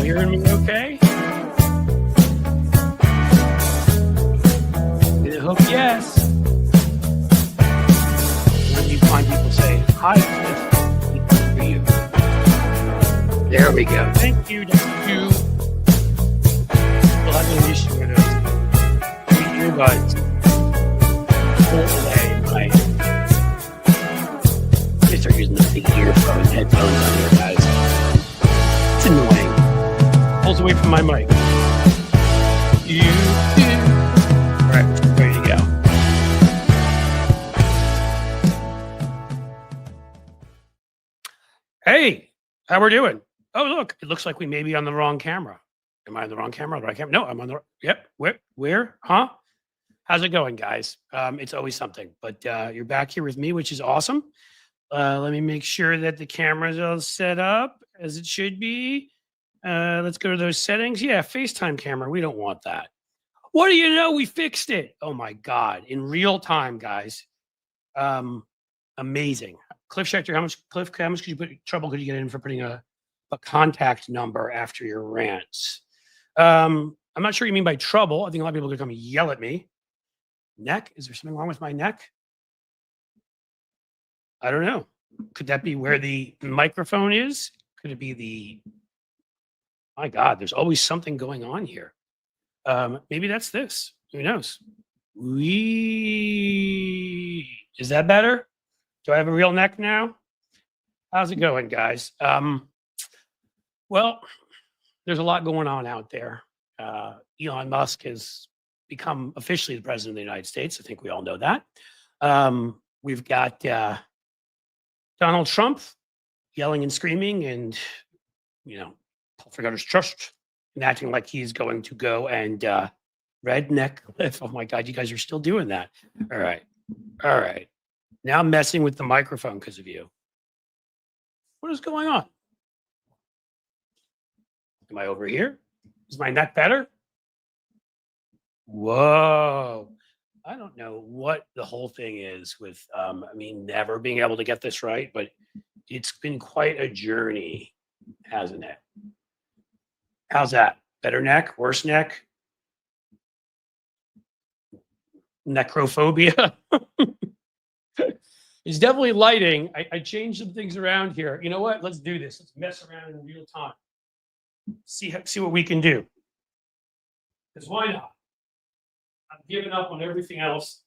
hearing me okay? I hope yes. When you find people say, hi, Cliff, for you. There we go. Thank you. Thank you. We'll have an issue with those earbuds. Pull away, right? They start using the big earphones, headphones on here, guys. It's annoying. Pulls away from my mic. All right, there you go. Hey, how we're doing? Oh, look, it looks like we may be on the wrong camera. Am I on the wrong camera? The right camera? No, I'm on the. Yep. Where? Huh? How's it going, guys? It's always something, but you're back here with me, which is awesome. Let me make sure that the camera's all set up as it should be. Let's go to those settings. Yeah, FaceTime camera. We don't want that. What do you know? We fixed it. Oh my God. In real time, guys. Amazing. Cliff Schechter, how much could you trouble could you get in for putting a contact number after your rants? I'm not sure what you mean by trouble. I think a lot of people are going to come and yell at me. Neck? Is there something wrong with my neck? I don't know. Could that be where the microphone is? Could it be the... My God, there's always something going on here. Maybe that's this. Who knows? Is that better? Do I have a real neck now? How's it going, guys? Well, there's a lot going on out there. Elon Musk has become officially the president of the United States. I think we all know that. We've got Donald Trump yelling and screaming and, forgot his trust and acting like he's going to go and redneck Cliff. Oh my God, you guys are still doing that. All right. Now I'm messing with the microphone because of you. What is going on? Am I over here? Is my neck better? Whoa. I don't know what the whole thing is with, never being able to get this right, but it's been quite a journey, hasn't it? How's that? Better neck? Worse neck? Necrophobia? It's definitely lighting. I changed some things around here. You know what? Let's do this. Let's mess around in real time. See what we can do. Because why not? I'm giving up on everything else.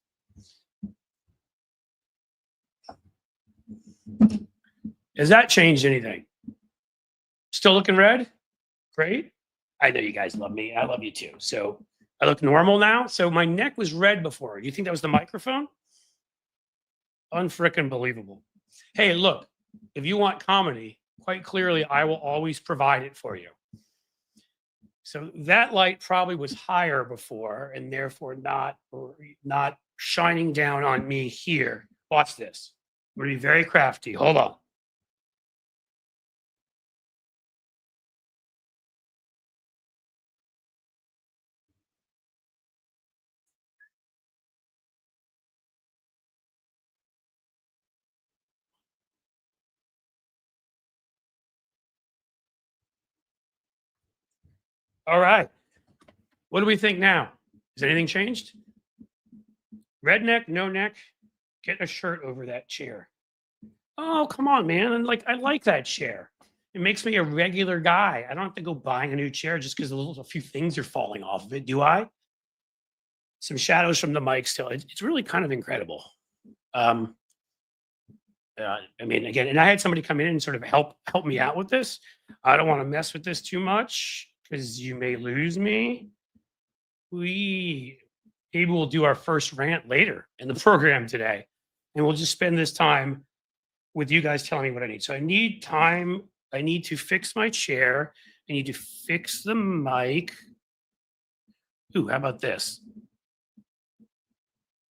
Has that changed anything? Still looking red? Great. I know you guys love me. I love you too. So I look normal now. So my neck was red before. Do you think that was the microphone? Unfrickin' believable. Hey, look, if you want comedy, quite clearly, I will always provide it for you. So that light probably was higher before and therefore not shining down on me here. Watch this. I'm going to be very crafty. Hold on. All right. What do we think now? Has anything changed? Red neck, no neck? Get a shirt over that chair. Oh, come on, man. I like that chair. It makes me a regular guy. I don't have to go buying a new chair just because a few things are falling off of it, do I? Some shadows from the mic still. It's really kind of incredible. Again, and I had somebody come in and sort of help me out with this. I don't want to mess with this too much because you may lose me. Maybe we'll do our first rant later in the program today, and we'll just spend this time with you guys telling me what I need. So I need time. I need to fix my chair. I need to fix the mic. Ooh, how about this?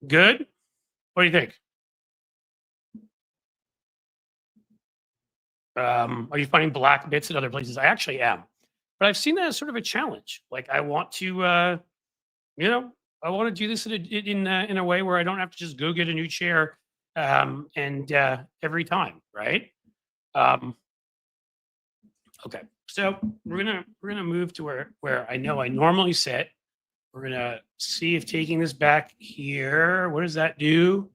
Good? What do you think? Are you finding black bits in other places? I actually am. But I've seen that as sort of a challenge. Like I want to, I want to do this in a way where I don't have to just go get a new chair every time, right? Okay. So we're gonna move to where I know I normally sit. We're gonna see if taking this back here, what does that do?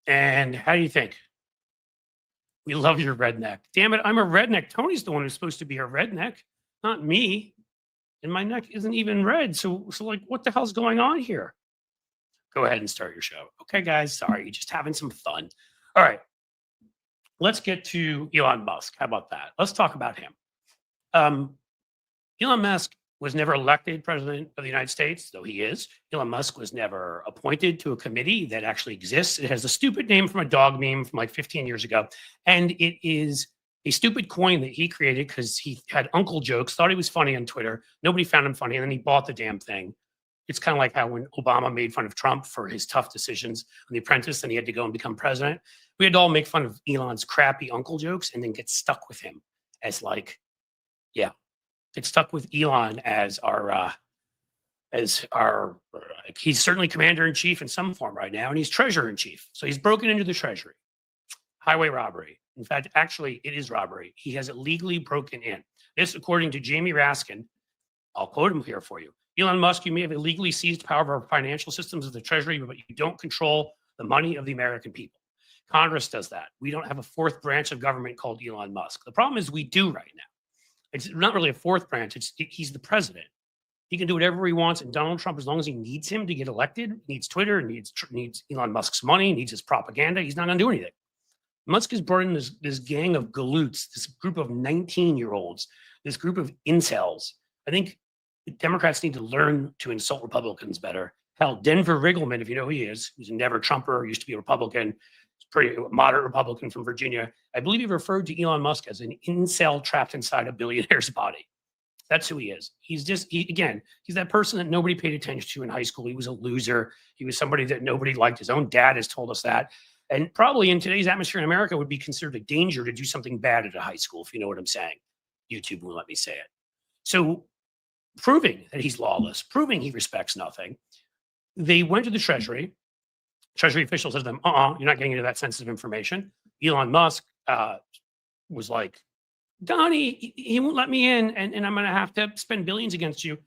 And how do you think? We love your redneck. Damn it, I'm a redneck. Tony's the one who's supposed to be a redneck, not me. And my neck isn't even red. So like, what the hell's going on here? Go ahead and start your show. Okay, guys, sorry, just having some fun. All right, let's get to Elon Musk. How about that? Let's talk about him. Elon Musk was never elected president of the United States, though he is. Elon Musk was never appointed to a committee that actually exists. It has a stupid name from a dog meme from like 15 years ago. And it is a stupid coin that he created because he had uncle jokes, thought he was funny on Twitter. Nobody found him funny, and then he bought the damn thing. It's kind of like how when Obama made fun of Trump for his tough decisions on The Apprentice, and he had to go and become president. We had to all make fun of Elon's crappy uncle jokes and then get stuck with him as like, yeah, get stuck with Elon as our he's certainly commander in chief in some form right now, and he's treasurer in chief. So he's broken into the treasury, highway robbery. In fact, actually, it is robbery. He has illegally broken in. This, according to Jamie Raskin, I'll quote him here for you. Elon Musk, you may have illegally seized power of our financial systems of the treasury, but you don't control the money of the American people. Congress does that. We don't have a fourth branch of government called Elon Musk. The problem is we do right now. It's not really a fourth branch. He's the president. He can do whatever he wants. And Donald Trump, as long as he needs him to get elected, needs Twitter, needs Elon Musk's money, needs his propaganda, he's not going to do anything. Musk has brought in this gang of galoots, this group of 19-year-olds, this group of incels. I think Democrats need to learn to insult Republicans better. Hell, Denver Riggleman, if you know who he is, who's a never Trumper, used to be a Republican, pretty moderate Republican from Virginia. I believe he referred to Elon Musk as an incel trapped inside a billionaire's body. That's who he is. He's that person that nobody paid attention to in high school. He was a loser. He was somebody that nobody liked. His own dad has told us that. And probably in today's atmosphere in America would be considered a danger to do something bad at a high school, if you know what I'm saying. YouTube won't let me say it. So proving that he's lawless, proving he respects nothing, they went to the Treasury. Treasury officials said to them, you're not getting into that sensitive information. Elon Musk was like, Donnie, he won't let me in, and I'm going to have to spend billions against you.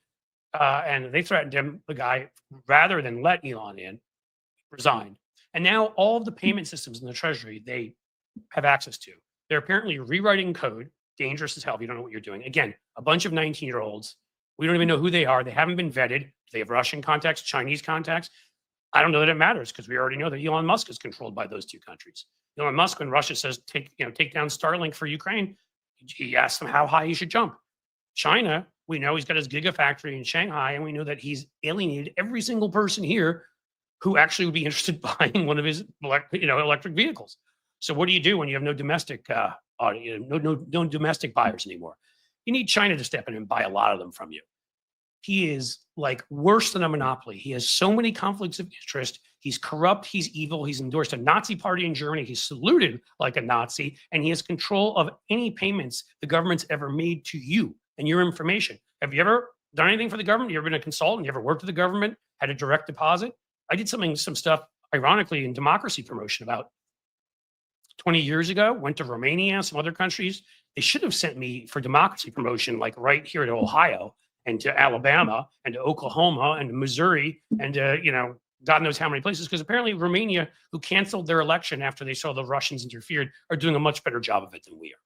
And they threatened him, the guy, rather than let Elon in, resigned. And now all of the payment systems in the Treasury, they have access to. They're apparently rewriting code, dangerous as hell if you don't know what you're doing. Again, a bunch of 19-year-olds. We don't even know who they are. They haven't been vetted. They have Russian contacts, Chinese contacts. I don't know that it matters because we already know that Elon Musk is controlled by those two countries. Elon Musk, when Russia says take down Starlink for Ukraine, he asks them how high he should jump. China, we know he's got his gigafactory in Shanghai, and we know that he's alienated every single person here who actually would be interested in buying one of his electric vehicles. So what do you do when you have no domestic no domestic buyers anymore? You need China to step in and buy a lot of them from you. He is like worse than a monopoly. He has so many conflicts of interest. He's corrupt. He's evil. He's endorsed a Nazi party in Germany. He's saluted like a Nazi, and he has control of any payments the government's ever made to you and your information. Have you ever done anything for the government? You ever been a consultant? You ever worked with the government? Had a direct deposit? I did some stuff, ironically, in democracy promotion about 20 years ago. Went to Romania, some other countries. They should have sent me for democracy promotion, like right here to Ohio and to Alabama and to Oklahoma and to Missouri and to, God knows how many places, because apparently Romania, who canceled their election after they saw the Russians interfered, are doing a much better job of it than we are.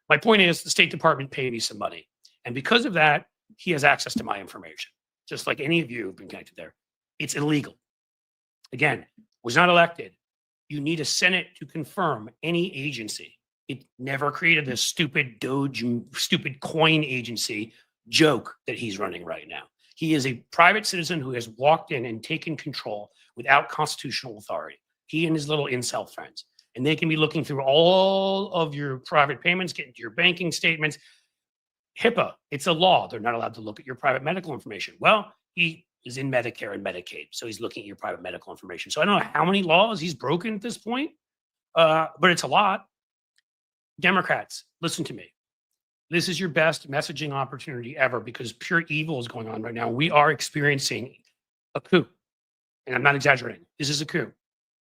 My point is the State Department paid me some money. And because of that, he has access to my information, just like any of you who've been connected there. It's illegal. Again, was not elected. You need a Senate to confirm any agency. It never created this stupid Doge, stupid coin agency joke that he's running right now. He is a private citizen who has walked in and taken control without constitutional authority. He and his little incel friends. And they can be looking through all of your private payments, getting to your banking statements. HIPAA, it's a law. They're not allowed to look at your private medical information. Well, he is in Medicare and Medicaid, so he's looking at your private medical information. So I don't know how many laws he's broken at this point, but it's a lot. Democrats, listen to me. This is your best messaging opportunity ever because pure evil is going on right now. We are experiencing a coup, and I'm not exaggerating. This is a coup.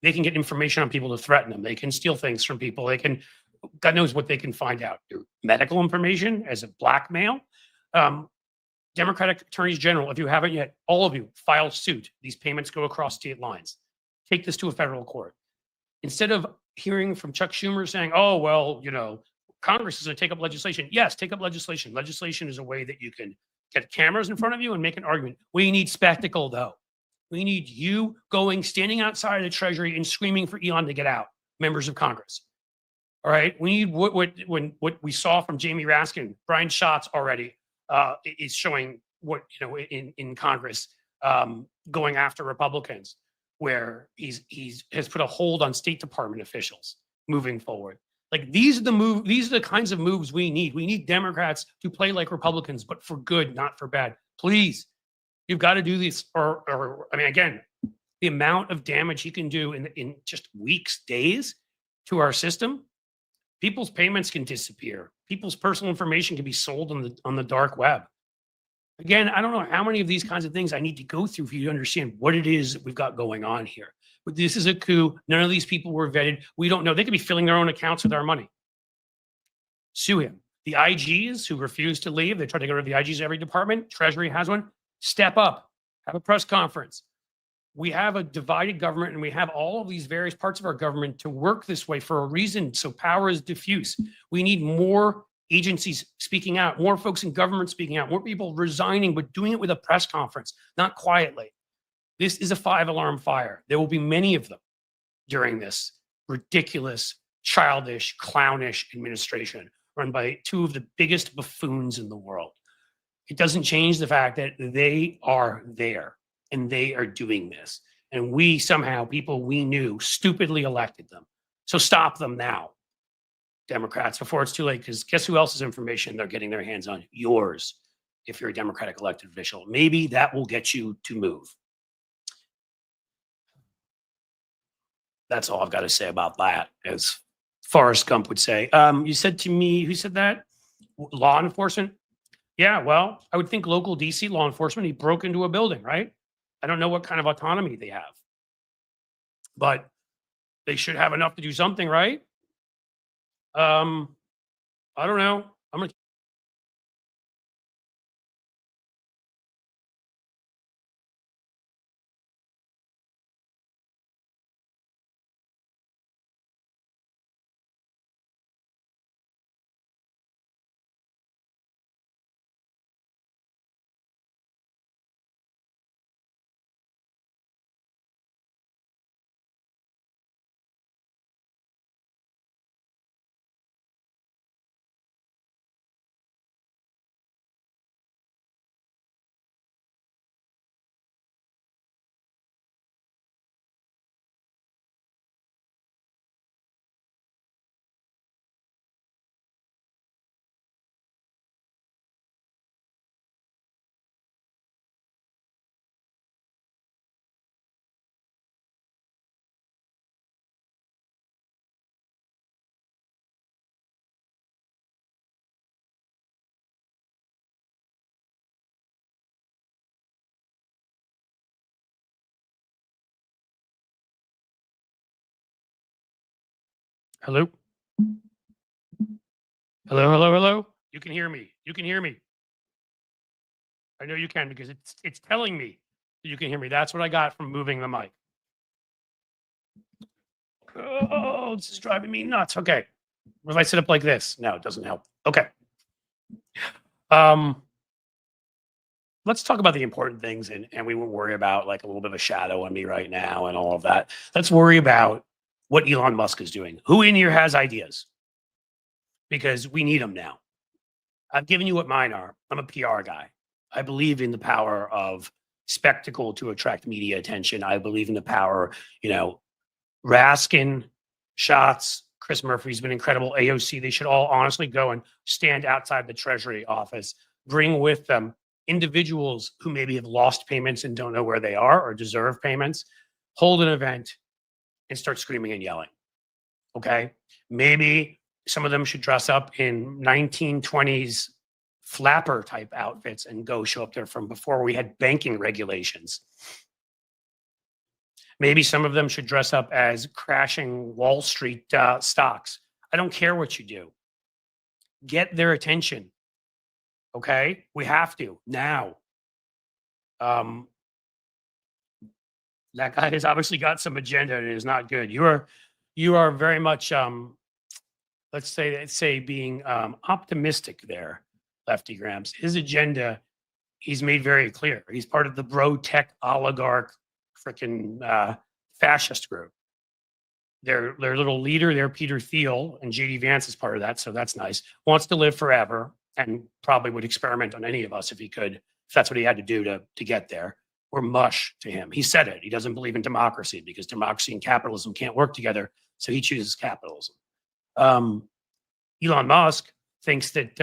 They can get information on people to threaten them. They can steal things from people. They can God knows what they can find out. Your medical information as a blackmail. Um, Democratic attorneys general, if you haven't yet, all of you file suit. These payments go across state lines. Take this to a federal court. Instead of hearing from Chuck Schumer saying, oh, well, Congress is going to take up legislation. Yes, take up legislation. Legislation is a way that you can get cameras in front of you and make an argument. We need spectacle, though. We need you standing outside of the Treasury and screaming for Elon to get out, members of Congress. All right. We need what we saw from Jamie Raskin, Brian Schatz already is showing what, in Congress going after Republicans, where he's has put a hold on State Department officials moving forward. Like these are the kinds of moves we need. We need Democrats to play like Republicans, but for good, not for bad. Please, you've got to do this. Or I mean, again, the amount of damage he can do in just weeks, days to our system. People's payments can disappear. People's personal information can be sold on the dark web. Again, I don't know how many of these kinds of things I need to go through for you to understand what it is that we've got going on here. But this is a coup. None of these people were vetted. We don't know. They could be filling their own accounts with our money. Sue him. The IGs who refuse to leave, they try to get rid of the IGs in every department. Treasury has one. Step up. Have a press conference. We have a divided government, and we have all of these various parts of our government to work this way for a reason. So power is diffuse. We need more agencies speaking out, more folks in government speaking out, more people resigning, but doing it with a press conference, not quietly. This is a 5-alarm fire. There will be many of them during this ridiculous, childish, clownish administration run by two of the biggest buffoons in the world. It doesn't change the fact that they are there. And they are doing this. And we somehow, people we knew, stupidly elected them. So stop them now, Democrats, before it's too late, because guess who else's information they're getting their hands on? Yours, if you're a Democratic elected official. Maybe that will get you to move. That's all I've got to say about that, as Forrest Gump would say. You said to me, who said that? Law enforcement? Yeah, well, I would think local DC law enforcement, he broke into a building, right? I don't know what kind of autonomy they have, but they should have enough to do something, right? I don't know. I'm gonna. Hello? Hello, hello, hello? You can hear me. You can hear me. I know you can because it's telling me that you can hear me. That's what I got from moving the mic. Oh, this is driving me nuts. Okay. What if I sit up like this? No, it doesn't help. Okay. Let's talk about the important things, and we won't worry about like a little bit of a shadow on me right now and all of that. Let's worry about what Elon Musk is doing. Who in here has ideas? Because we need them now. I've given you what mine are. I'm a PR guy. I believe in the power of spectacle to attract media attention. I believe in the power, Raskin, Schatz, Chris Murphy's been incredible. AOC, they should all honestly go and stand outside the Treasury office, bring with them individuals who maybe have lost payments and don't know where they are or deserve payments, hold an event and start screaming and yelling. Okay. Maybe some of them should dress up in 1920s flapper type outfits and go show up there from before we had banking regulations. Maybe some of them should dress up as crashing Wall Street stocks. I don't care what you do. Get their attention. Okay? We have to now. Um, that guy has obviously got some agenda and it is not good. You are very much let's say being optimistic there, Lefty Grams. His agenda, he's made very clear. He's part of the bro tech oligarch freaking fascist group. Their little leader there, Peter Thiel, and JD Vance is part of that, so that's nice. Wants to live forever and probably would experiment on any of us if he could, if that's what he had to do to get there. We're mush to him. He said it. He doesn't believe in democracy because democracy and capitalism can't work together, so he chooses capitalism. Elon Musk thinks that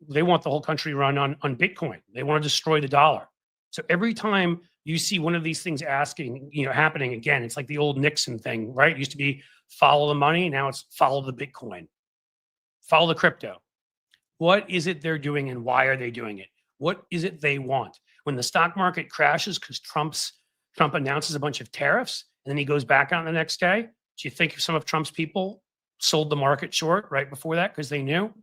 they want the whole country run on Bitcoin. They want to destroy the dollar. So every time you see one of these things happening again, it's like the old Nixon thing, right? It used to be follow the money. Now it's follow the Bitcoin, follow the crypto. What is it they're doing and why are they doing it? What is it they want? When the stock market crashes because Trump announces a bunch of tariffs and then he goes back on the next day, do you think some of Trump's people sold the market short right before that because they knew?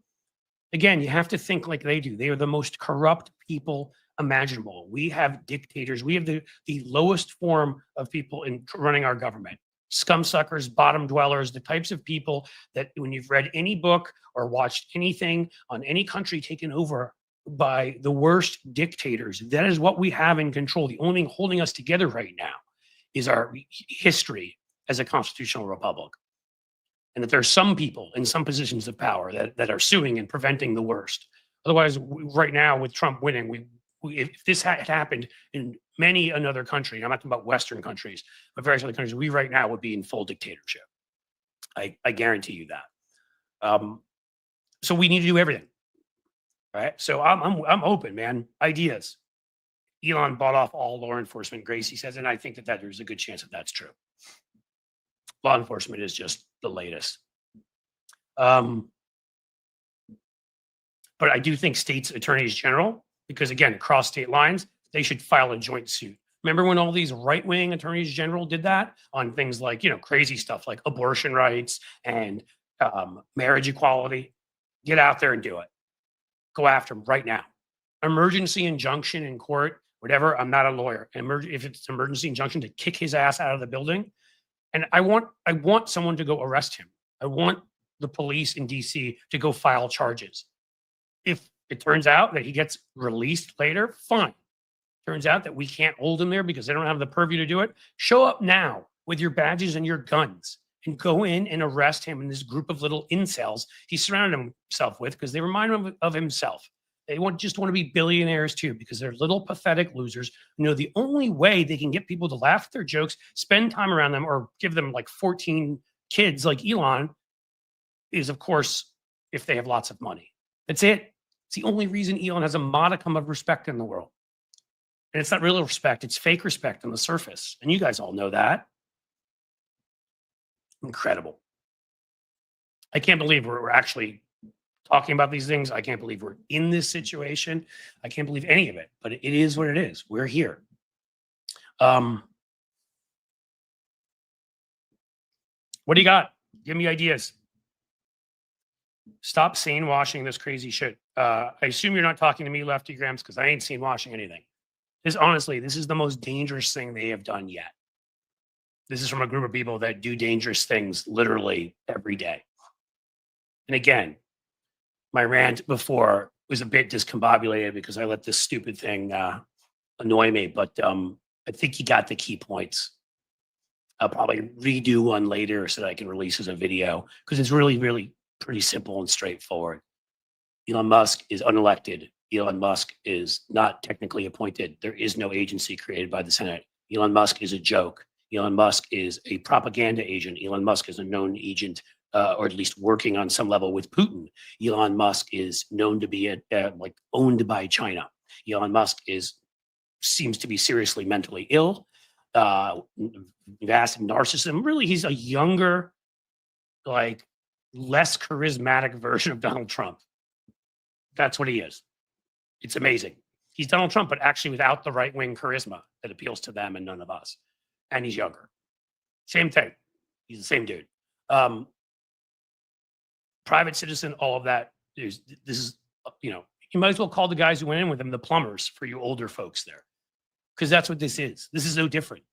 Again, you have to think like they do. They are the most corrupt people imaginable. We have dictators. We have the lowest form of people in running our government. Scumsuckers, bottom dwellers, the types of people that when you've read any book or watched anything on any country taken over by the worst dictators, that is what we have in control. The only thing holding us together right now is our history as a constitutional republic. And that there are some people in some positions of power that are suing and preventing the worst. Otherwise, right now with Trump winning, if this had happened in many another country, I'm not talking about Western countries, but various other countries, we right now would be in full dictatorship. I guarantee you that. So we need to do everything, right? So I'm open, man. Ideas. Elon bought off all law enforcement, Gracie says, and I think that there's a good chance that that's true. Law enforcement is just the latest. But I do think states' attorneys general, because again, across state lines, they should file a joint suit. Remember when all these right-wing attorneys general did that on things like, crazy stuff like abortion rights and marriage equality? Get out there and do it. Go after them right now. Emergency injunction in court, whatever. I'm not a lawyer. If it's emergency injunction, to kick his ass out of the building. And I want someone to go arrest him. I want the police in DC to go file charges. If it turns out that he gets released later, fine. Turns out that we can't hold him there because they don't have the purview to do it. Show up now with your badges and your guns and go in and arrest him and this group of little incels he surrounded himself with because they remind him of himself. They just want to be billionaires too because they're little pathetic losers who know the only way they can get people to laugh at their jokes, spend time around them, or give them like 14 kids like Elon is, of course, if they have lots of money. That's it. It's the only reason Elon has a modicum of respect in the world. And it's not real respect. It's fake respect on the surface. And you guys all know that. Incredible. I can't believe we're actually talking about these things. I can't believe we're in this situation. I can't believe any of it, but it is what it is. We're here. What do you got? Give me ideas. Stop sane washing this crazy shit. I assume you're not talking to me, Lefty Grams, because I ain't seen washing anything. Honestly, this is the most dangerous thing they have done yet. This is from a group of people that do dangerous things literally every day. And again, my rant before was a bit discombobulated because I let this stupid thing annoy me, but I think you got the key points. I'll probably redo one later so that I can release as a video because it's really, really pretty simple and straightforward. Elon Musk is unelected. Elon Musk is not technically appointed. There is no agency created by the Senate. Elon Musk is a joke. Elon Musk is a propaganda agent. Elon Musk is a known agent, or at least working on some level with Putin. Elon Musk is known to be like owned by China. Elon Musk seems to be seriously mentally ill, vast narcissism. Really, he's a younger, like less charismatic version of Donald Trump. That's what he is. It's amazing. He's Donald Trump, but actually without the right-wing charisma that appeals to them and none of us. And he's younger. Same thing. He's the same dude. private citizen, all of that this is, you might as well call the guys who went in with him the plumbers for you older folks there, because that's what this is. This is no different.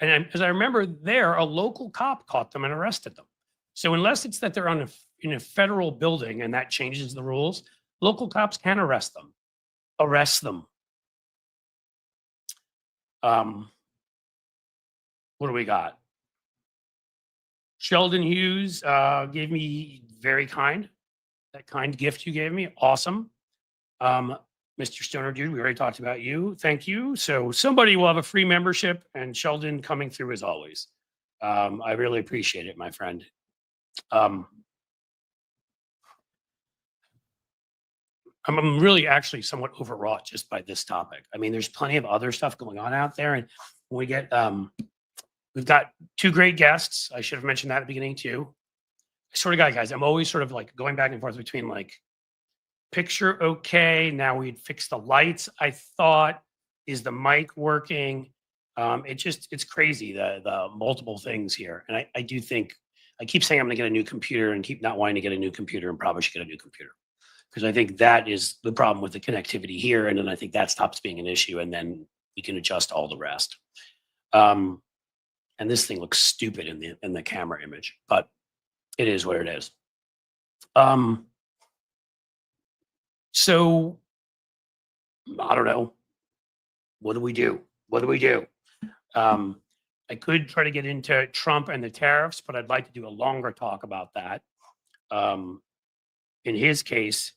And as I remember there, a local cop caught them and arrested them. So unless it's that they're in a federal building and that changes the rules, local cops can arrest them. What do we got? Sheldon Hughes gave me that kind gift you gave me. Awesome. Mr. Stoner Dude, we already talked about you. Thank you. So somebody will have a free membership, and Sheldon coming through as always. I really appreciate it, my friend. I'm really actually somewhat overwrought just by this topic. I mean, there's plenty of other stuff going on out there, and when we get we've got two great guests. I should have mentioned that at the beginning too. I sort of got, guys, I'm always sort of like going back and forth between like picture okay, now we'd fix the lights, I thought, is the mic working? It's crazy, the multiple things here. And I do think, I keep saying I'm gonna get a new computer and keep not wanting to get a new computer, and probably should get a new computer, because I think that is the problem with the connectivity here. And then I think that stops being an issue, and then you can adjust all the rest. And this thing looks stupid in the camera image, but it is what it is. So I don't know. What do we do? I could try to get into Trump and the tariffs, but I'd like to do a longer talk about that. In his case,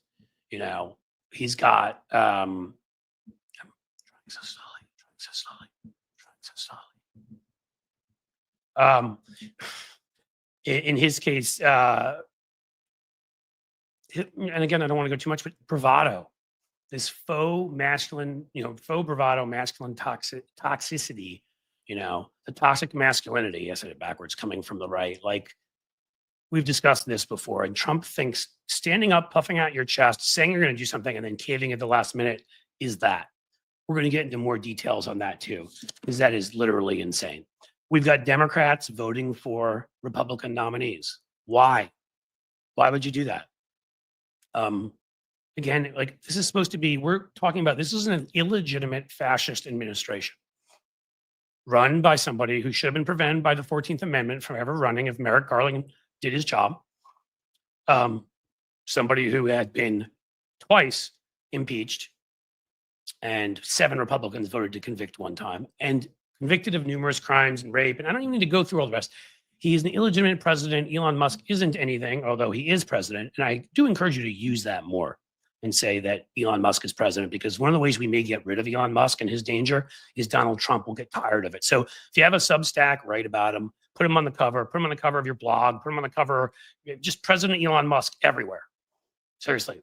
he's got I'm trying so slowly. In his case, and again, I don't want to go too much, but bravado, this faux masculine, faux bravado, masculine toxicity, the toxic masculinity, I said it backwards, coming from the right. Like, we've discussed this before, and Trump thinks standing up, puffing out your chest, saying you're going to do something, and then caving at the last minute is that. We're going to get into more details on that too, because that is literally insane. We've got Democrats voting for Republican nominees. Why? Why would you do that? Again, like, this is supposed to be, we're talking about, this is an illegitimate fascist administration run by somebody who should have been prevented by the 14th Amendment from ever running if Merrick Garland did his job. Somebody who had been twice impeached, and 7 Republicans voted to convict one time, and convicted of numerous crimes and rape. And I don't even need to go through all the rest. He is an illegitimate president. Elon Musk isn't anything, although he is president. And I do encourage you to use that more and say that Elon Musk is president, because one of the ways we may get rid of Elon Musk and his danger is Donald Trump will get tired of it. So if you have a Substack, write about him, put him on the cover of your blog, put him on the cover, just President Elon Musk everywhere. Seriously.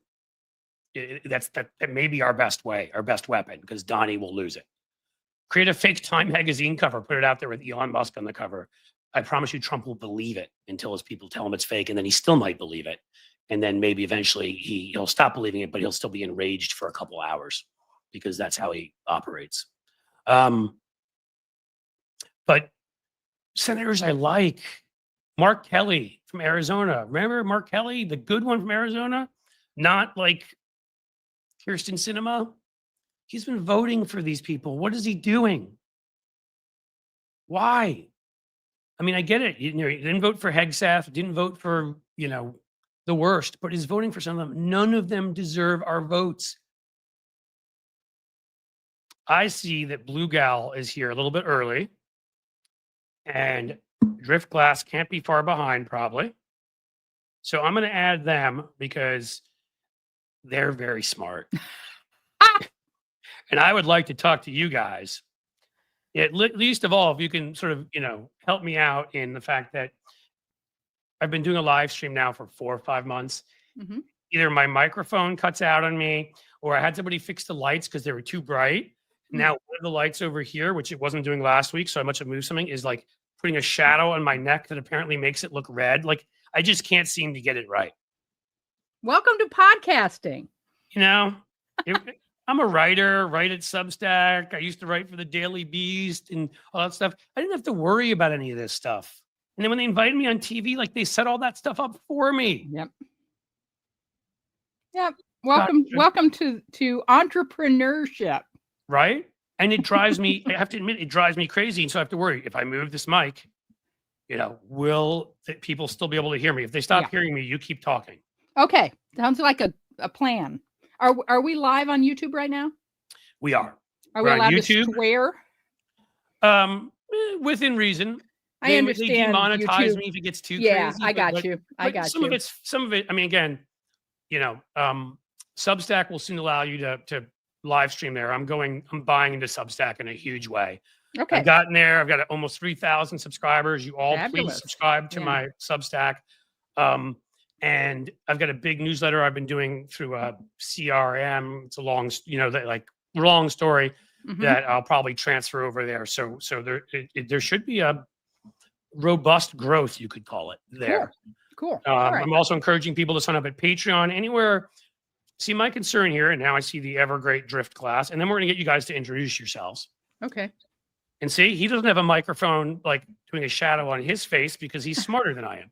That may be our best way, our best weapon, because Donnie will lose it. Create a fake Time magazine cover, put it out there with Elon Musk on the cover. I promise you Trump will believe it until his people tell him it's fake, and then he still might believe it. And then maybe eventually he'll stop believing it, but he'll still be enraged for a couple hours, because that's how he operates. But senators I like, Mark Kelly from Arizona. Remember Mark Kelly, the good one from Arizona? Not like Kirsten Sinema. He's been voting for these people. What is he doing? Why? I mean, I get it. He didn't vote for Hegseth, didn't vote for, the worst, but he's voting for some of them. None of them deserve our votes. I see that Blue Gal is here a little bit early, and Drift Glass can't be far behind, probably. So I'm going to add them because they're very smart. And I would like to talk to you guys. At least of all, if you can sort of, help me out in the fact that I've been doing a live stream now for 4 or 5 months. Mm-hmm. Either my microphone cuts out on me, or I had somebody fix the lights because they were too bright. Mm-hmm. Now, one of the lights over here, which it wasn't doing last week, so I must have moved something, is like putting a shadow on my neck that apparently makes it look red. Like, I just can't seem to get it right. Welcome to podcasting. I'm a writer, write at Substack. I used to write for the Daily Beast and all that stuff. I didn't have to worry about any of this stuff. And then when they invited me on TV, like they set all that stuff up for me. Yep. Yep. Welcome to entrepreneurship. Right. And it drives me, I have to admit, it drives me crazy. And so I have to worry, if I move this mic, will people still be able to hear me? If they stop hearing me, you keep talking. Okay. Sounds like a plan. Are we live on YouTube right now? We are. Are we allowed to swear? Within reason. I understand. They demonetize me if it gets too crazy. Yeah, I got you. Some of it. I mean, again, Substack will soon allow you to live stream there. I'm buying into Substack in a huge way. Okay. I've gotten there. I've got almost 3,000 subscribers. You all please subscribe to my Substack. And I've got a big newsletter I've been doing through a CRM. It's a long, long story that I'll probably transfer over there. So there should be a robust growth, you could call it, there. Cool. Right. I'm also encouraging people to sign up at Patreon, anywhere. See, my concern here, and now I see the ever great drift class, and then we're going to get you guys to introduce yourselves. Okay. And see, he doesn't have a microphone like doing a shadow on his face because he's smarter than I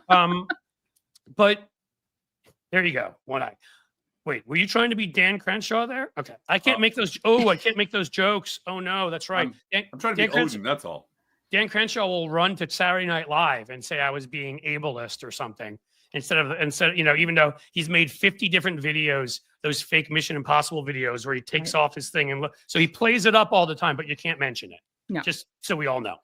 am. But there you go. One eye. Wait, were you trying to be Dan Crenshaw there? Okay. I can't make those. I can't make those jokes. Oh no, that's right. I'm trying to be Odin. That's all. Dan Crenshaw will run to Saturday Night Live and say I was being ableist or something instead of, even though he's made 50 different videos, those fake Mission Impossible videos where he takes off his thing and so he plays it up all the time, but you can't mention it. No. Just so we all know.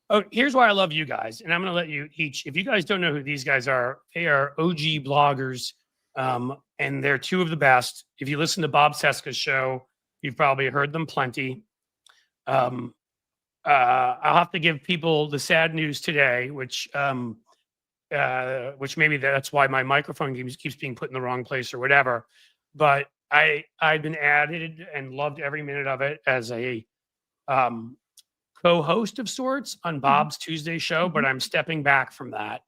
Oh, here's why I love you guys. And I'm going to let you each, if you guys don't know who these guys are, they are OG bloggers. And they're two of the best. If you listen to Bob Seska's show, you've probably heard them plenty. I'll have to give people the sad news today, which maybe that's why my microphone keeps being put in the wrong place or whatever. But I've been added and loved every minute of it as a co-host of sorts on Bob's Tuesday show, but I'm stepping back from that.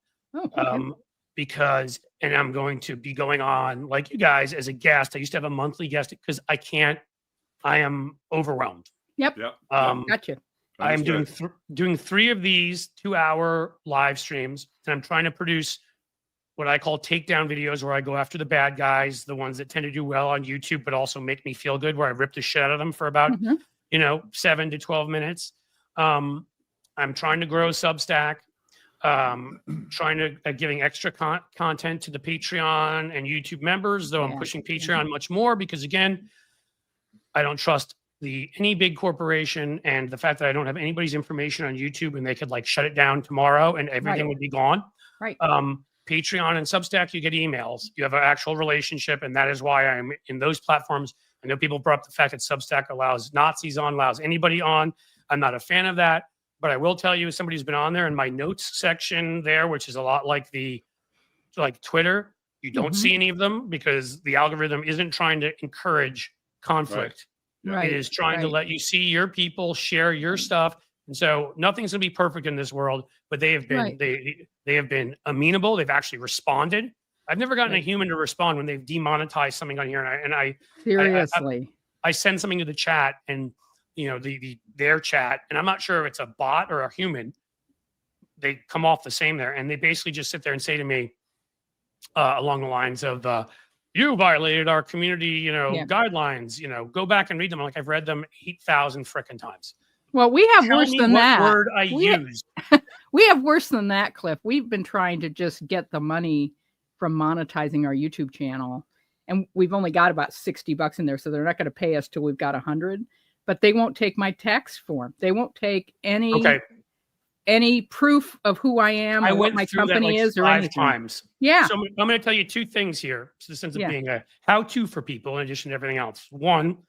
Because I'm going to be going on like you guys as a guest. I used to have a monthly guest because I am overwhelmed. Yep. Gotcha. I am doing 3 of these 2-hour live streams, and I'm trying to produce what I call takedown videos where I go after the bad guys, the ones that tend to do well on YouTube, but also make me feel good, where I rip the shit out of them for about, 7 to 12 minutes. I'm trying to grow Substack. Trying to giving extra content to the Patreon and YouTube members, though I'm pushing Patreon much more because, again, I don't trust any big corporation, and the fact that I don't have anybody's information on YouTube and they could shut it down tomorrow and everything would be gone. Right. Patreon and Substack, you get emails. You have an actual relationship, and that is why I'm in those platforms. I know people brought up the fact that Substack allows Nazis on, allows anybody on. I'm not a fan of that. But I will tell you, as somebody who's been on there in my notes section there, which is a lot like Twitter, you don't see any of them because the algorithm isn't trying to encourage conflict. Right. It is trying to let you see your people, share your stuff. And so nothing's going to be perfect in this world, but they have been they have been amenable. They've actually responded. I've never gotten a human to respond when they've demonetized something on here. And I seriously, I send something to the chat and their chat, and I'm not sure if it's a bot or a human. They come off the same there, and they basically just sit there and say to me along the lines of, you violated our community, guidelines, go back and read them. I'm like, I've read them 8,000 frickin' times. Well, we have Tell worse me than what that. Word I used. We have worse than that, Cliff. We've been trying to just get the money from monetizing our YouTube channel, and we've only got about $60 in there, so they're not going to pay us till we've got 100. But they won't take my tax form. They won't take any proof of who I am or what my company is or anything. 5 times. Yeah. So I'm going to tell you 2 things here. So this ends up being a how-to for people in addition to everything else. One,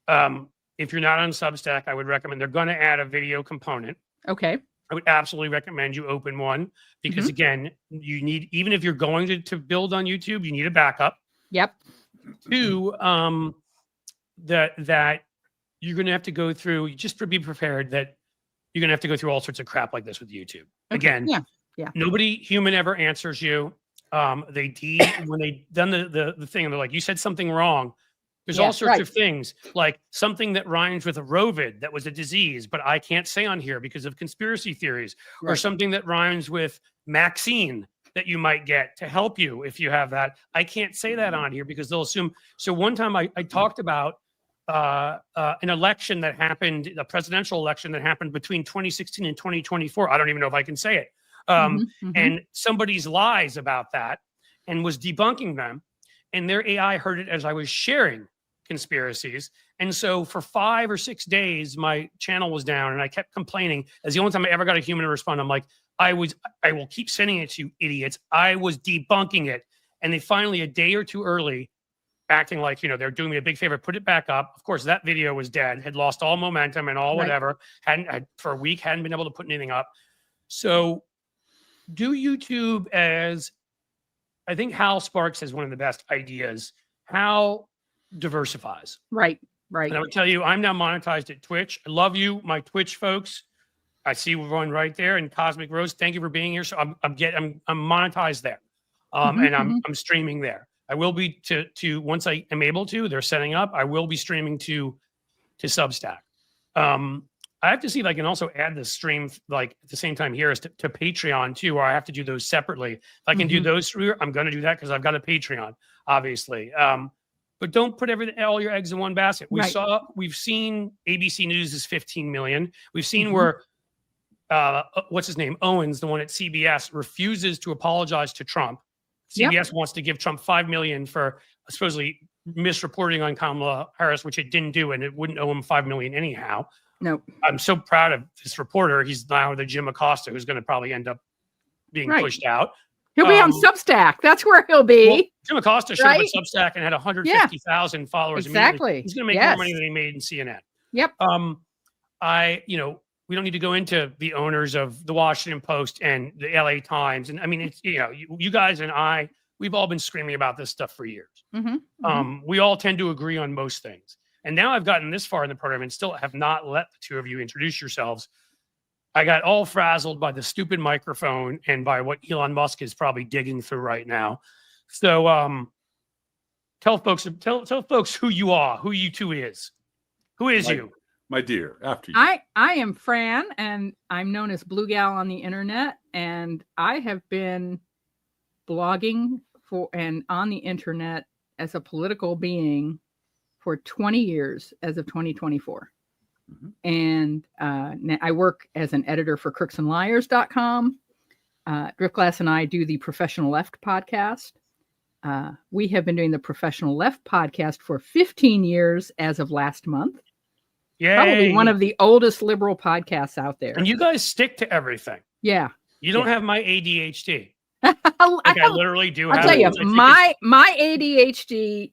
if you're not on Substack, I would recommend they're going to add a video component. Okay. I would absolutely recommend you open one because, again, you need, even if you're going to build on YouTube, you need a backup. Yep. 2, that you're going to have to go through, just to be prepared that you're going to have to go through all sorts of crap like this with YouTube. Again, nobody human ever answers you. When they done the thing, and they're like, you said something wrong. There's Yeah, all sorts right. of things, like something that rhymes with a rovid that was a disease, but I can't say on here because of conspiracy theories, or Right. something that rhymes with Maxine that you might get to help you if you have that. I can't say that on here because they'll assume. So one time I talked about an election that happened, a presidential election that happened between 2016 and 2024. I don't even know if I can say it. And somebody's lies about that and was debunking them. And their AI heard it as I was sharing conspiracies. And so for 5 or 6 days, my channel was down and I kept complaining. As the only time I ever got a human to respond, I'm like, I will keep sending it to you idiots. I was debunking it. And they finally, a day or two early, acting like, they're doing me a big favor, put it back up. Of course, that video was dead, had lost all momentum and all whatever. For a week, hadn't been able to put anything up. So do YouTube as, I think Hal Sparks has one of the best ideas. How diversifies. Right. Right. And I would tell you, I'm now monetized at Twitch. I love you, my Twitch folks. I see everyone right there. And Cosmic Rose, thank you for being here. So I'm monetized there, and I'm streaming there. I will be to once I am able to. They're setting up. I will be streaming to Substack. I have to see if I can also add the stream like at the same time here as to Patreon too, or I have to do those separately. If I can do those through, I'm going to do that because I've got a Patreon, obviously. But don't put all your eggs in one basket. We've seen ABC News is 15 million. We've seen where what's his name? Owens, the one at CBS, refuses to apologize to Trump. CBS wants to give Trump $5 million for supposedly misreporting on Kamala Harris, which it didn't do, and it wouldn't owe him $5 million anyhow. No, I'm so proud of this reporter. He's now the Jim Acosta, who's going to probably end up being pushed out. He'll be on Substack. That's where he'll be. Well, Jim Acosta should have put Substack and had 150,000 followers. Exactly. He's going to make more money than he made in CNN. Yep. We don't need to go into the owners of the Washington Post and the LA Times. And I mean, it's, you guys and I, we've all been screaming about this stuff for years. We all tend to agree on most things. And now I've gotten this far in the program and still have not let the two of you introduce yourselves. I got all frazzled by the stupid microphone and by what Elon Musk is probably digging through right now. So tell folks who you are, who you two is. Who is you? My dear, after you. I am Fran, and I'm known as Blue Gal on the internet, and I have been blogging and on the internet as a political being for 20 years as of 2024. And I work as an editor for crooksandliars.com. Driftglass and I do the Professional Left podcast. We have been doing the Professional Left podcast for 15 years as of last month. Yay. Probably one of the oldest liberal podcasts out there. And you guys stick to everything. Yeah. You don't have my ADHD. I literally do have. I'll tell you, my ADHD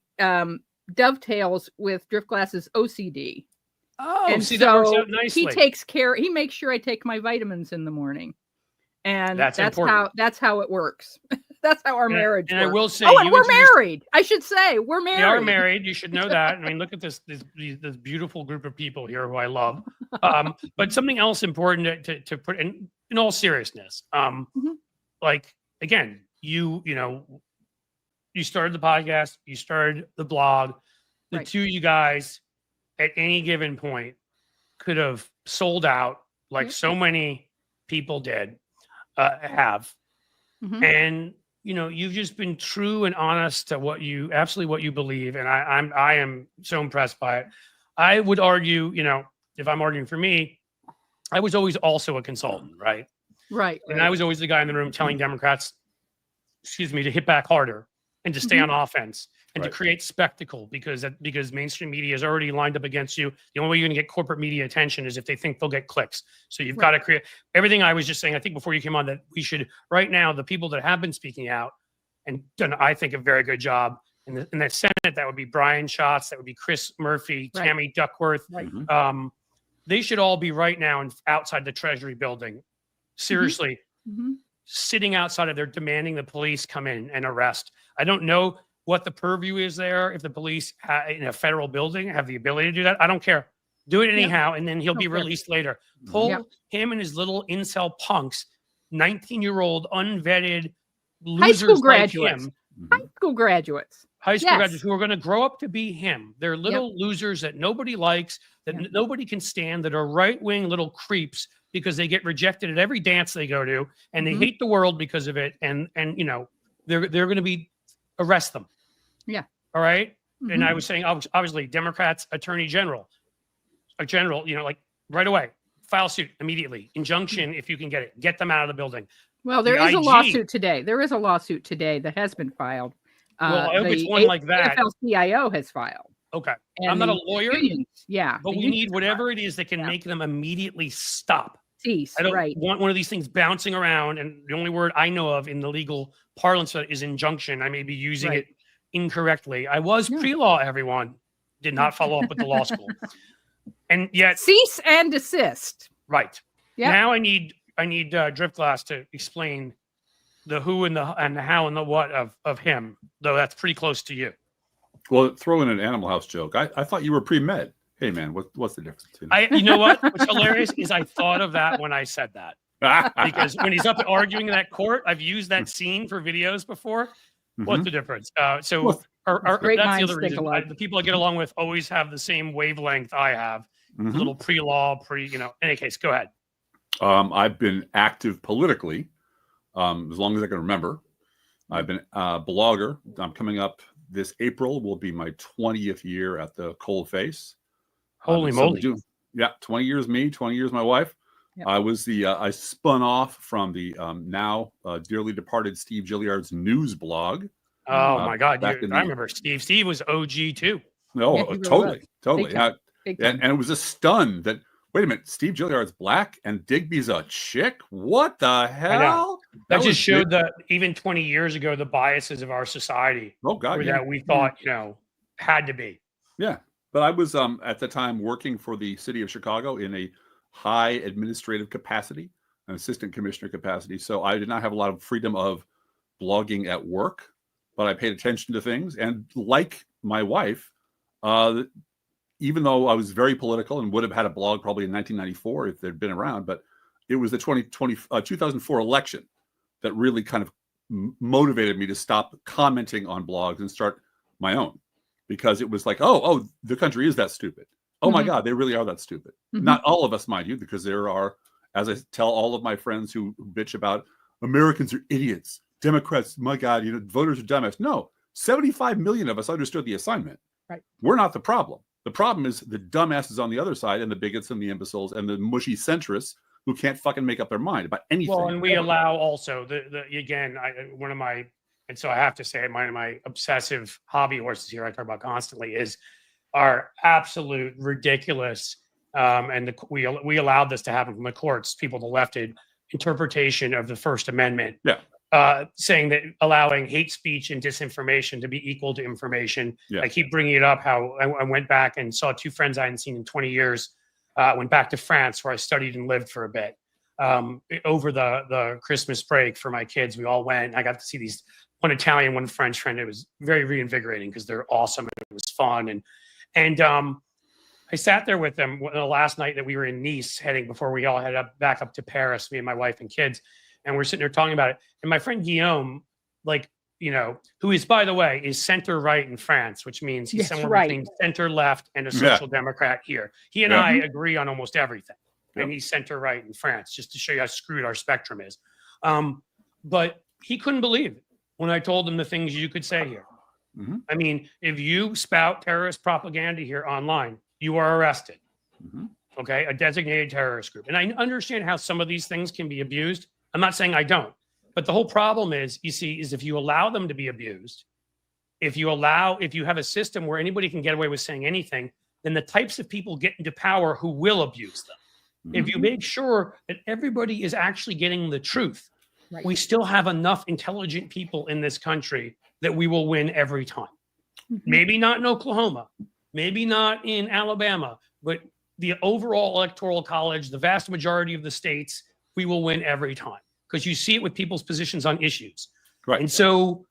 dovetails with Driftglass's OCD. Oh, and see, so that works out nicely. He makes sure I take my vitamins in the morning. And that's how it works. That's how our marriage works. And I will say, and we're married. I should say we're married. We are married. You should know that. I mean, look at this beautiful group of people here who I love. But something else important to put in all seriousness. Like again, you started the podcast, you started the blog. The two of you guys at any given point could have sold out like so many people did have. And you've just been true and honest to what you believe, and I am so impressed by it. I would argue, if I'm arguing for me, I was always also a consultant, right? Right. And I was always the guy in the room telling Democrats, to hit back harder and to stay on offense and to create spectacle because mainstream media is already lined up against you. The only way you're going to get corporate media attention is if they think they'll get clicks. So you've got to create everything I was just saying. I think before you came on that we should right now, the people that have been speaking out and done, I think, a very good job in the Senate, that would be Brian Schatz, that would be Chris Murphy, Tammy Duckworth. They should all be right now outside the Treasury building. Seriously, sitting outside of there demanding the police come in and arrest. I don't know what the purview is there. If the police in a federal building have the ability to do that, I don't care. Do it anyhow, and then he'll be released later. Pull him and his little incel punks, 19-year-old unvetted losers high school graduates. like him. High school graduates. High school Yes. graduates who are going to grow up to be him. They're little losers that nobody likes, that nobody can stand, that are right-wing little creeps because they get rejected at every dance they go to, and they hate the world because of it. And you know, they're going to be arrest them. Yeah. All right. And I was saying, obviously, Democrats, attorney general, a general, you know, like right away, file suit immediately, injunction if you can get it, get them out of the building. Well, there The is a IG lawsuit today. There is a lawsuit today that has been filed. Well, I hope it's The one like that. AFL-CIO has filed. Okay. And I'm not a the lawyer, unions, yeah, but the we unions need have whatever it is that can make them immediately stop. cease. I don't Right. want one of these things bouncing around. And the only word I know of in the legal parlance is injunction. I may be using it incorrectly. I was pre-law, everyone. Did not follow up with the law school. And yet cease and desist. Right. Yeah. Now I need Driftglass to explain the who and the how and the what of him, though that's pretty close to you. Well, throw in an Animal House joke. I thought you were pre-med. Hey, man, what's the difference? You know what? What's hilarious is I thought of that when I said that. Because when he's up arguing in that court, I've used that scene for videos before. What's the difference? So that's the other reason. The people I get along with always have the same wavelength I have. A little pre-law, you know. In any case, go ahead. I've been active politically as long as I can remember. I've been a blogger. I'm coming up this April. Will be my 20th year at the Cold Face. Holy moly! 20 years me, 20 years my wife. Yep. I was I spun off from the now dearly departed Steve Gilliard's news blog. Oh my God! I remember Steve. Steve was OG too. No, Yeah, really totally. Big time. And it was a stun that, wait a minute, Steve Gilliard's black and Digby's a chick? What the hell? That just showed that even 20 years ago, the biases of our society. Oh God, that we thought, you know, had to be. Yeah. But I was at the time working for the city of Chicago in a high administrative capacity, an assistant commissioner capacity. So I did not have a lot of freedom of blogging at work, but I paid attention to things. And like my wife, even though I was very political and would have had a blog probably in 1994 if they'd been around, but it was the 2004 election that really kind of motivated me to stop commenting on blogs and start my own, because it was like, oh, the country is that stupid. Oh my God, they really are that stupid. Not all of us, mind you, because there are, as I tell all of my friends who bitch about Americans are idiots, Democrats, my God, you know, voters are dumbass. No, 75 million of us understood the assignment. Right. We're not the problem. The problem is the dumbasses on the other side and the bigots and the imbeciles and the mushy centrists who can't fucking make up their mind about anything. Well, and we allow also again, and so I have to say, my obsessive hobby horses here I talk about constantly is our absolute ridiculous, and we allowed this to happen from the courts, people the left interpretation of the First Amendment. Yeah. Saying that allowing hate speech and disinformation to be equal to information. Yeah. I keep bringing it up how I went back and saw two friends I hadn't seen in 20 years. Went back to France where I studied and lived for a bit. Over the Christmas break for my kids, we all went. I got to see these, one Italian, one French friend. It was very reinvigorating because they're awesome and it was fun. And I sat there with them the last night that we were in Nice, heading before we all headed back up to Paris, me and my wife and kids. And we're sitting there talking about it. And my friend Guillaume, who is, by the way, is center right in France, which means he's somewhere between center left and a social democrat here. He and I agree on almost everything. And he's center right in France, just to show you how screwed our spectrum is. But he couldn't believe it when I told him the things you could say here. I mean, if you spout terrorist propaganda here online, you are arrested. Okay, a designated terrorist group. And I understand how some of these things can be abused. I'm not saying I don't, but the whole problem is, you see, is if you allow them to be abused, if you have a system where anybody can get away with saying anything, then the types of people get into power who will abuse them. If you make sure that everybody is actually getting the truth, we still have enough intelligent people in this country that we will win every time. Maybe not in Oklahoma, maybe not in Alabama, but the overall electoral college, the vast majority of the states, we will win every time, because you see it with people's positions on issues. Right. And so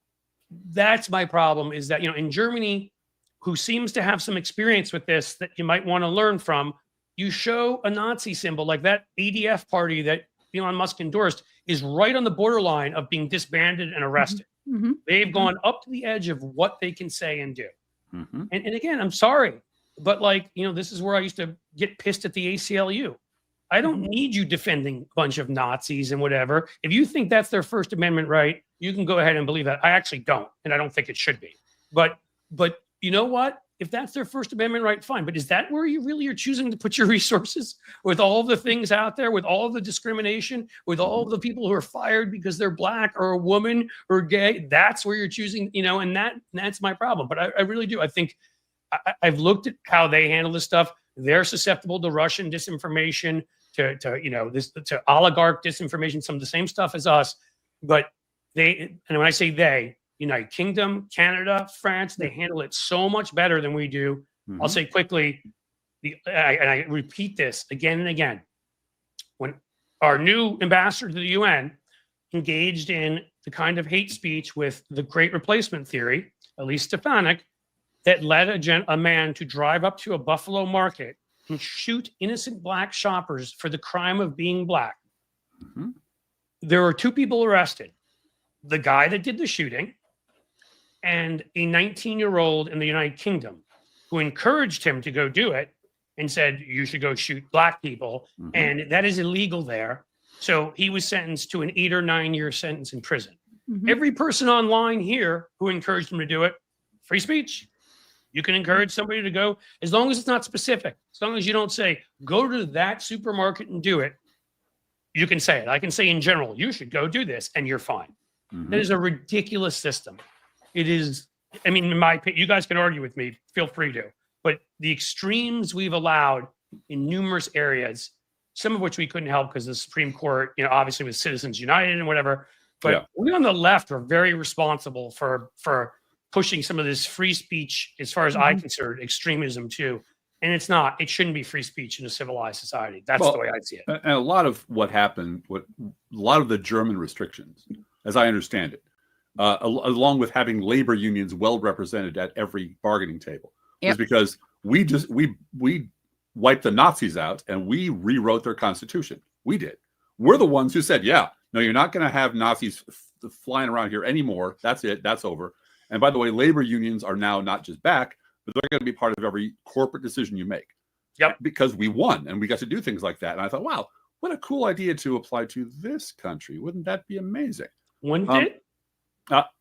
that's my problem, is that, in Germany, who seems to have some experience with this that you might want to learn from, you show a Nazi symbol like that ADF party that Elon Musk endorsed is right on the borderline of being disbanded and arrested. Mhm. They've gone up to the edge of what they can say and do. Mhm. And again, I'm sorry, but like, this is where I used to get pissed at the ACLU. I don't need you defending a bunch of Nazis and whatever. If you think that's their First Amendment right, you can go ahead and believe that. I actually don't, and I don't think it should be. But you know what? If that's their First Amendment right, fine. But is that where you really are choosing to put your resources, with all the things out there, with all the discrimination, with all the people who are fired because they're black or a woman or gay? That's where you're choosing, and that's my problem. But I really do. I think I've looked at how they handle this stuff. They're susceptible to Russian disinformation, to oligarch disinformation, some of the same stuff as us. But and when I say they, United Kingdom, Canada, France, they handle it so much better than we do. I'll say quickly, and I repeat this again and again. When our new ambassador to the UN engaged in the kind of hate speech with the Great Replacement theory, Elise Stefanik, that led a man to drive up to a Buffalo market and shoot innocent black shoppers for the crime of being black. There were 2 people arrested. The guy that did the shooting and a 19-year-old in the United Kingdom who encouraged him to go do it and said, you should go shoot black people. And that is illegal there. So he was sentenced to an 8 or 9 year sentence in prison. Every person online here who encouraged him to do it, free speech. You can encourage somebody to go, as long as it's not specific, as long as you don't say, go to that supermarket and do it. You can say it. I can say in general, you should go do this and you're fine. That is a ridiculous system. It is, in my opinion, you guys can argue with me, feel free to, but the extremes we've allowed in numerous areas, some of which we couldn't help because the Supreme Court, obviously with Citizens United and whatever, but we on the left are very responsible for pushing some of this free speech, as far as I consider extremism too. And it's not, it shouldn't be free speech in a civilized society. That's the way I see it. And a lot of what happened, a lot of the German restrictions, as I understand it, along with having labor unions well represented at every bargaining table, was because we wiped the Nazis out and we rewrote their constitution. We did. We're the ones who said, no, you're not going to have Nazis flying around here anymore. That's it. That's over. And by the way, labor unions are now not just back, but they're going to be part of every corporate decision you make. Because we won and we got to do things like that. And I thought, wow, what a cool idea to apply to this country. Wouldn't that be amazing? Wouldn't it?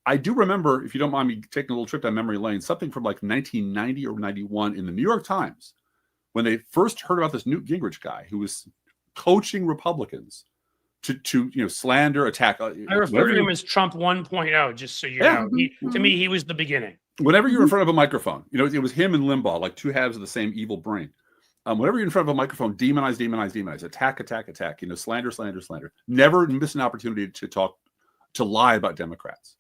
I do remember, if you don't mind me taking a little trip down memory lane, something from like 1990 or 91 in the New York Times, when they first heard about this Newt Gingrich guy who was coaching Republicans to slander, attack. I refer to him as Trump 1.0, just so you know. To me, he was the beginning. Whenever you're in front of a microphone, it was him and Limbaugh, like 2 halves of the same evil brain. Whenever you're in front of a microphone, demonize, attack, slander. Never miss an opportunity to lie about Democrats.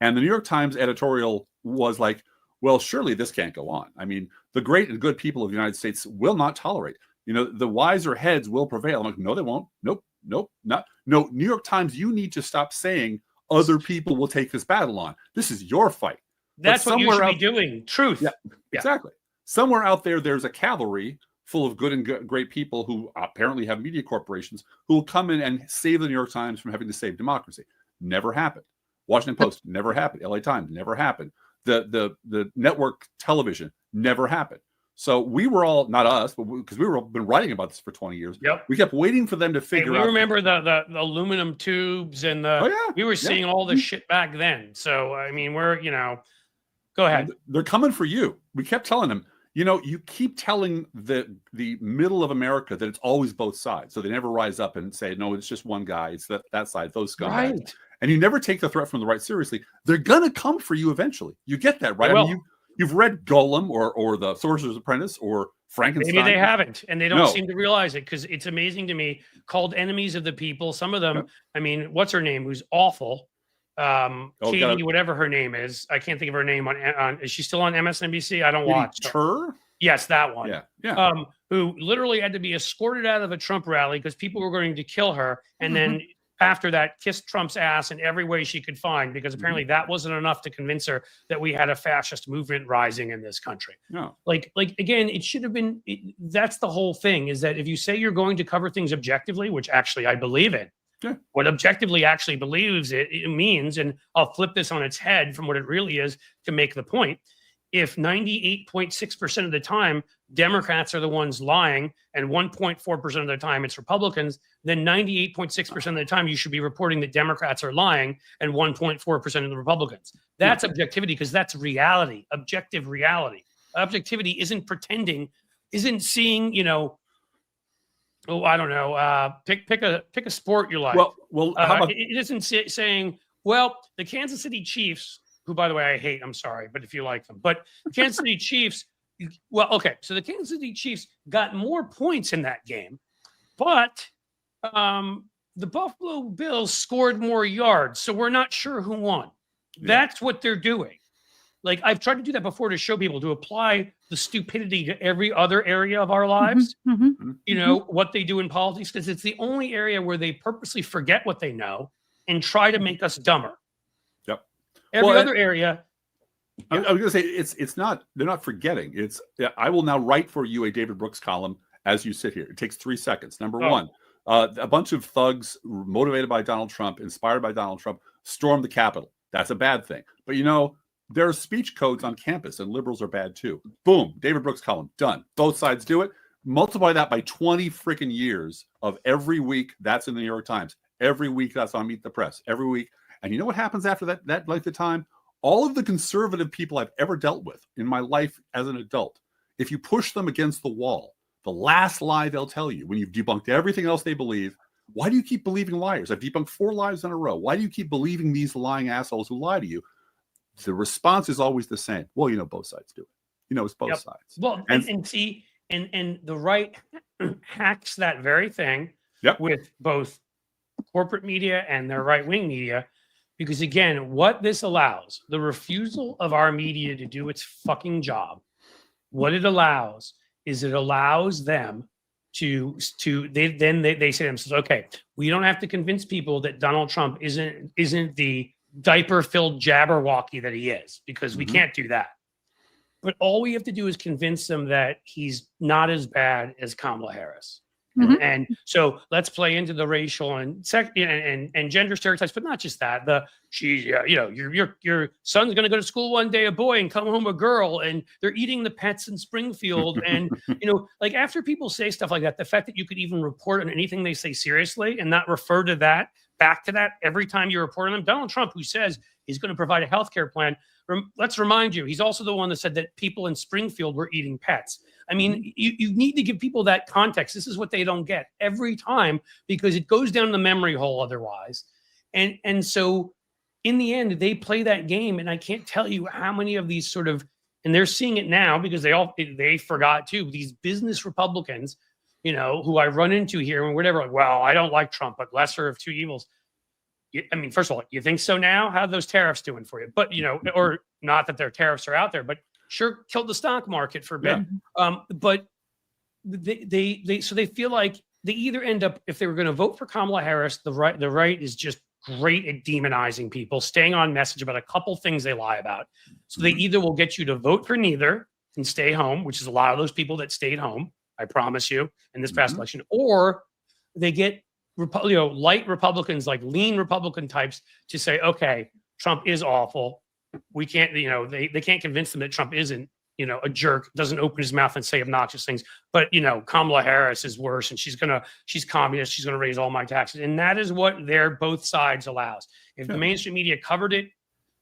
And the New York Times editorial was like, well, surely this can't go on. I mean, the great and good people of the United States will not tolerate. The wiser heads will prevail. I'm like, no, they won't. Nope, not. No, New York Times, you need to stop saying other people will take this battle on. This is your fight. That's what you should be doing. Truth. Yeah, exactly. Somewhere out there, there's a cavalry full of good and great people who apparently have media corporations who will come in and save the New York Times from having to save democracy. Never happened. Washington Post, never happened. LA Times, never happened. The network television, never happened. So we were all, not us, but because we were been writing about this for 20 years. We kept waiting for them to figure out. We remember the aluminum tubes and we were seeing all this shit back then. So, I mean, we're, go ahead. They're coming for you. We kept telling them, you keep telling the middle of America that it's always both sides. So they never rise up and say, no, it's just one guy. It's that side, those scumbags. Right. And you never take the threat from the right seriously. They're going to come for you eventually. You get that, right? I mean, you've read Golem or The Sorcerer's Apprentice or Frankenstein. Maybe they haven't, and they don't seem to realize it, because it's amazing to me. Called enemies of the people. Some of them, I mean, what's her name? Who's awful? Katie, whatever her name is. I can't think of her name on is she still on MSNBC? I don't watch. Her? Yes, that one. Yeah. Who literally had to be escorted out of a Trump rally because people were going to kill her, and then after that, kissed Trump's ass in every way she could find, because apparently that wasn't enough to convince her that we had a fascist movement rising in this country. No. Like again, it should have been. That's the whole thing, is that if you say you're going to cover things objectively, which actually I believe in, Yeah. What objectively actually believes it means, and I'll flip this on its head from what it really is to make the point. If 98.6% of the time Democrats are the ones lying and 1.4% of the time it's Republicans, then 98.6% of the time you should be reporting that Democrats are lying and 1.4% of the Republicans. That's objectivity, because that's reality, objective reality. Objectivity isn't pretending, isn't seeing, you know, oh, I don't know, pick a sport you like. Well, how about it isn't saying, well, the Kansas City Chiefs, who, by the way, I hate, I'm sorry, but if you like them, but Kansas City Chiefs, well, okay, so the Kansas City Chiefs got more points in that game, but the Buffalo Bills scored more yards, so we're not sure who won. Yeah. That's what they're doing. Like, I've tried to do that before to show people, to apply the stupidity to every other area of our lives. You know, what they do in politics, because it's the only area where they purposely forget what they know and try to make us dumber. Yep. Every other area. I was going to say, it's not, they're not forgetting. It's, I will now write for you a David Brooks column as you sit here. It takes 3 seconds. Number one, a bunch of thugs motivated by Donald Trump, inspired by Donald Trump, stormed the Capitol. That's a bad thing. But, you know, there are speech codes on campus, and liberals are bad too. Boom, David Brooks column, done. Both sides do it. Multiply that by 20 freaking years of every week that's in the New York Times. Every week that's on Meet the Press. Every week. And you know what happens after that length of time? All of the conservative people I've ever dealt with in my life as an adult, if you push them against the wall, the last lie they'll tell you when you've debunked everything else they believe, why do you keep believing liars? I've debunked 4 lies in a row. Why do you keep believing these lying assholes who lie to you? The response is always the same. Well, you know, both sides do it. You know, it's both sides. Well, and see, and the right hacks that very thing with both corporate media and their right-wing media. Because again, what this allows, the refusal of our media to do its fucking job, what it allows is it allows them to they say to themselves, okay, we don't have to convince people that Donald Trump isn't the diaper-filled Jabberwocky that he is, because we can't do that. But all we have to do is convince them that he's not as bad as Kamala Harris. And so let's play into the racial and gender stereotypes, but not just that. You know, your son's going to go to school one day, a boy, and come home a girl, and they're eating the pets in Springfield. And, you know, like, after people say stuff like that, the fact that you could even report on anything they say seriously and not refer to that, back to that every time you report on them. Donald Trump, who says he's going to provide a healthcare plan, let's remind you, he's also the one that said that people in Springfield were eating pets. I mean, you need to give people that context. This is what they don't get every time, because it goes down the memory hole otherwise. And so in the end, they play that game. And I can't tell you how many of these sort of, and they're seeing it now because they forgot too, these business Republicans, you know, who I run into here and whatever, like, well, I don't like Trump, but lesser of two evils. I mean, first of all, you think so now? How are those tariffs doing for you? But, you know, or not that their tariffs are out there, but sure, killed the stock market for a bit. But they feel like they either end up, if they were going to vote for Kamala Harris, the right is just great at demonizing people, staying on message about a couple things they lie about. So they either will get you to vote for neither and stay home, which is a lot of those people that stayed home, I promise you, in this past election, or they get light Republicans, like lean Republican types, to say, okay, Trump is awful. We can't, you know, they can't convince them that Trump isn't, you know, a jerk, doesn't open his mouth and say obnoxious things. But, you know, Kamala Harris is worse, and she's communist. She's going to raise all my taxes. And that is what both sides allows. If the mainstream media covered it,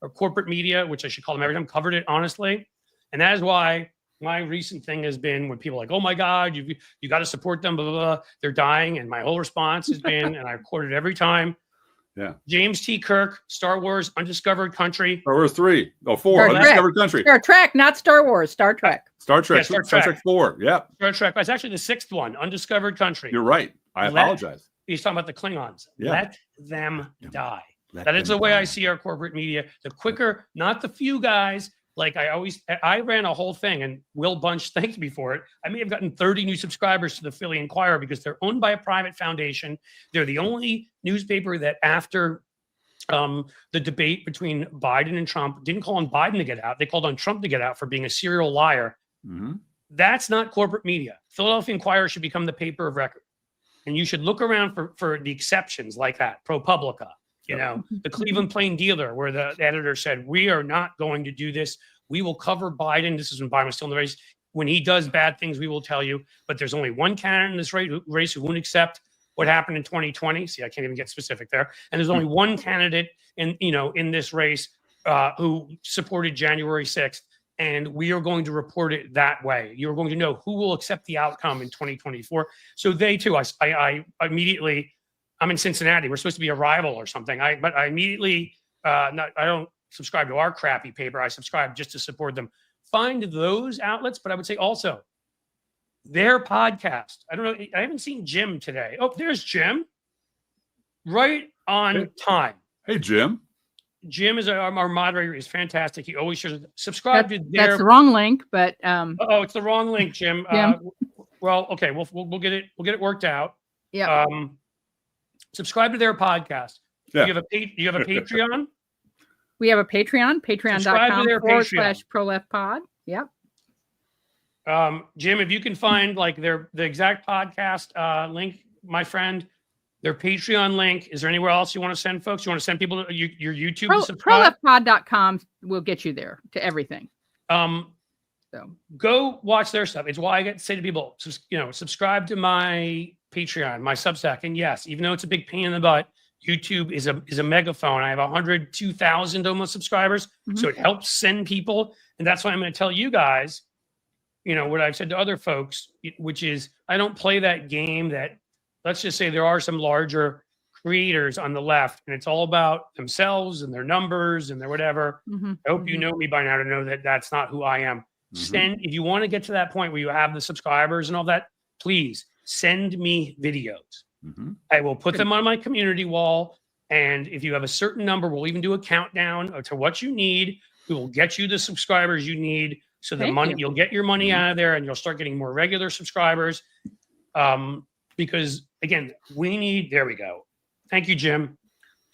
or corporate media, which I should call them every time, covered it honestly. And that is why my recent thing has been when people are like, oh my God, you got to support them, blah, blah, blah. They're dying. And my whole response has been, and I quote it every time, James T. Kirk, Star Wars, Undiscovered Country. Star Wars 3. Oh, 4. Undiscovered Country. Star Trek, not Star Wars. Star Trek. Star Trek. Star Trek 4. Yeah. Star Trek. It's actually the 6th one, Undiscovered Country. You're right. I apologize. He's talking about the Klingons. Yeah. Let them die. That is the way I see our corporate media. The quicker, not the few guys. Like I ran a whole thing, and Will Bunch thanked me for it. I may have gotten 30 new subscribers to the Philly Inquirer because they're owned by a private foundation. They're the only newspaper that, after the debate between Biden and Trump, didn't call on Biden to get out. They called on Trump to get out for being a serial liar. That's not corporate media. Philadelphia Inquirer should become the paper of record. And you should look around for the exceptions like that. ProPublica, you know, the Cleveland Plain Dealer, where the editor said, we are not going to do this. We will cover Biden. This is when Biden was still in the race. When he does bad things, we will tell you. But there's only one candidate in this race who won't accept what happened in 2020. See, I can't even get specific there. And there's only one candidate in this race who supported January 6th. And we are going to report it that way. You're going to know who will accept the outcome in 2024. So they too, I immediately, I'm in Cincinnati. We're supposed to be a rival or something. But I immediately, I don't subscribe to our crappy paper. I subscribe just to support them. Find those outlets, but I would say also their podcast. I don't know. I haven't seen Jim today. Oh, there's Jim. Right on time. Hey, Jim. Jim is our moderator. He's fantastic. He always shares. Subscribe to their. That's the wrong link, but oh, it's the wrong link, Jim. Well, okay, we'll get it. We'll get it worked out. Yeah. Subscribe to their podcast. Yeah. You have a Patreon. We have a Patreon, patreon.com/ProLeftPod. Yep. Jim, if you can find like the exact podcast link, my friend, their Patreon link. Is there anywhere else you want to send folks? You want to send people to your YouTube to subscribe? ProLeftPod.com will get you there to everything. So go watch their stuff. It's why I get to say to people, subscribe to my Patreon, my Substack. And yes, even though it's a big pain in the butt, YouTube is a megaphone. I have 102,000 almost subscribers. So it helps send people. And that's why I'm going to tell you guys, what I've said to other folks, which is I don't play that game that, let's just say there are some larger creators on the left and it's all about themselves and their numbers and their whatever. I hope you know me by now to know that that's not who I am. If you want to get to that point where you have the subscribers and all that, please send me videos. I will put them on my community wall. And if you have a certain number, we'll even do a countdown to what you need. We will get you the subscribers you need. So you'll get your money out of there and you'll start getting more regular subscribers. Because again, there we go. Thank you, Jim.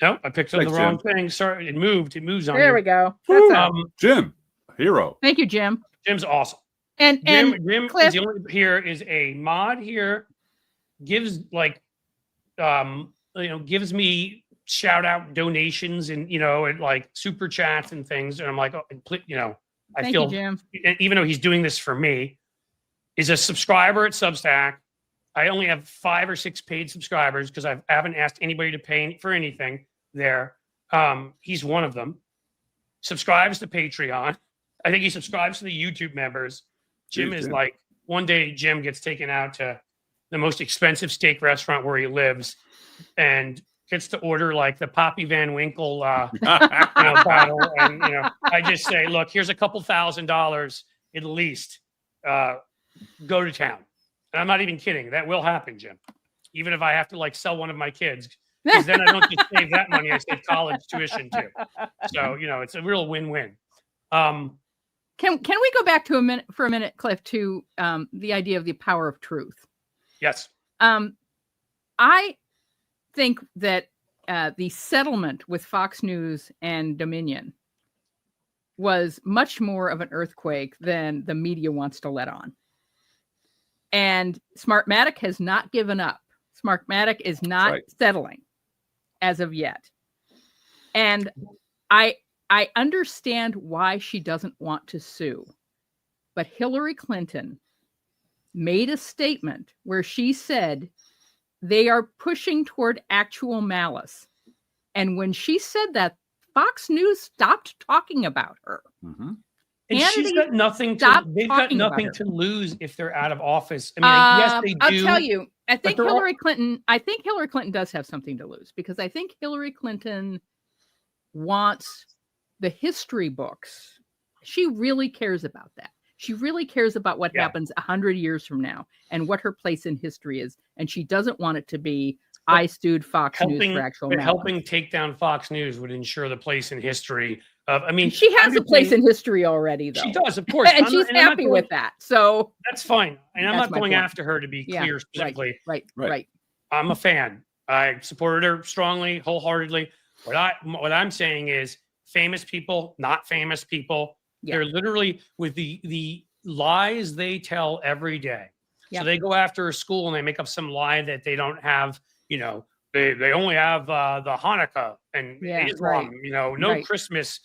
Nope, I picked up the wrong thing. Sorry, it moves on. There we go. Jim, hero. Thank you, Jim. Jim's awesome. And Jim Cliff, is the only here is a mod here, gives gives me shout out donations and and like super chats and things. And I'm like, I feel Jim. Even though he's doing this for me, is a subscriber at Substack. I only have 5 or 6 paid subscribers because I haven't asked anybody to pay for anything there. He's one of them. Subscribes to Patreon. I think he subscribes to the YouTube members. Jim is like, one day Jim gets taken out to the most expensive steak restaurant where he lives and gets to order like the Poppy Van Winkle bottle. And, I just say, look, here's a couple $1,000 at least. Go to town. And I'm not even kidding. That will happen, Jim. Even if I have to sell one of my kids, because then I don't just save that money. I save college tuition too. So, it's a real win-win. Can we go back to for a minute, Cliff, to the idea of the power of truth? Yes. I think that the settlement with Fox News and Dominion was much more of an earthquake than the media wants to let on. And Smartmatic has not given up. Smartmatic is not settling as of yet. And I understand why she doesn't want to sue. But Hillary Clinton made a statement where she said they are pushing toward actual malice. And when she said that, Fox News stopped talking about her. And she's got nothing they've got nothing to lose if they're out of office. I mean, yes, they do. I'll tell you, I think Hillary Clinton does have something to lose because I think Hillary Clinton wants the history books. She really cares about that. She really cares about what happens 100 years from now and what her place in history is. And she doesn't want it to be, I sued Fox News for actual malice. Helping take down Fox News would ensure the place in history of, she has a place in history already, though. She does, of course. And she's happy with that. So that's fine. And I'm not going after her, to be clear specifically. Right. I'm a fan. I supported her strongly, wholeheartedly. What I'm saying is famous people, not famous people, they're literally with the lies they tell every day. Yep. So they go after a school and they make up some lie that they don't have, you know, they only have the Hanukkah and Yeah, Islam, right. you know, no Right. Christmas.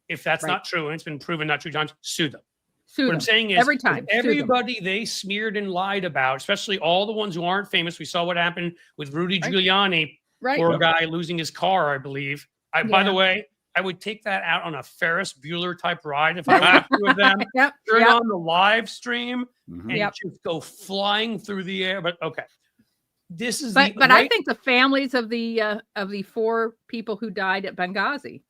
If that's Right. not true, and it's been proven not true times, sue them. Sue What them. I'm saying is, every time. Sue them. everybody they smeared and lied about, especially all the ones who aren't famous. We saw what happened with Rudy Right. Giuliani, Right. poor Yep. guy losing his car, I believe. By the Yeah. way, I would take that out on a Ferris Bueller type ride if I were two of them. Yep. Turn Yep. on the live stream Mhm. and Yep. just go flying through the air. But okay, this is But the I right. think the families of the 4 people who died at Benghazi,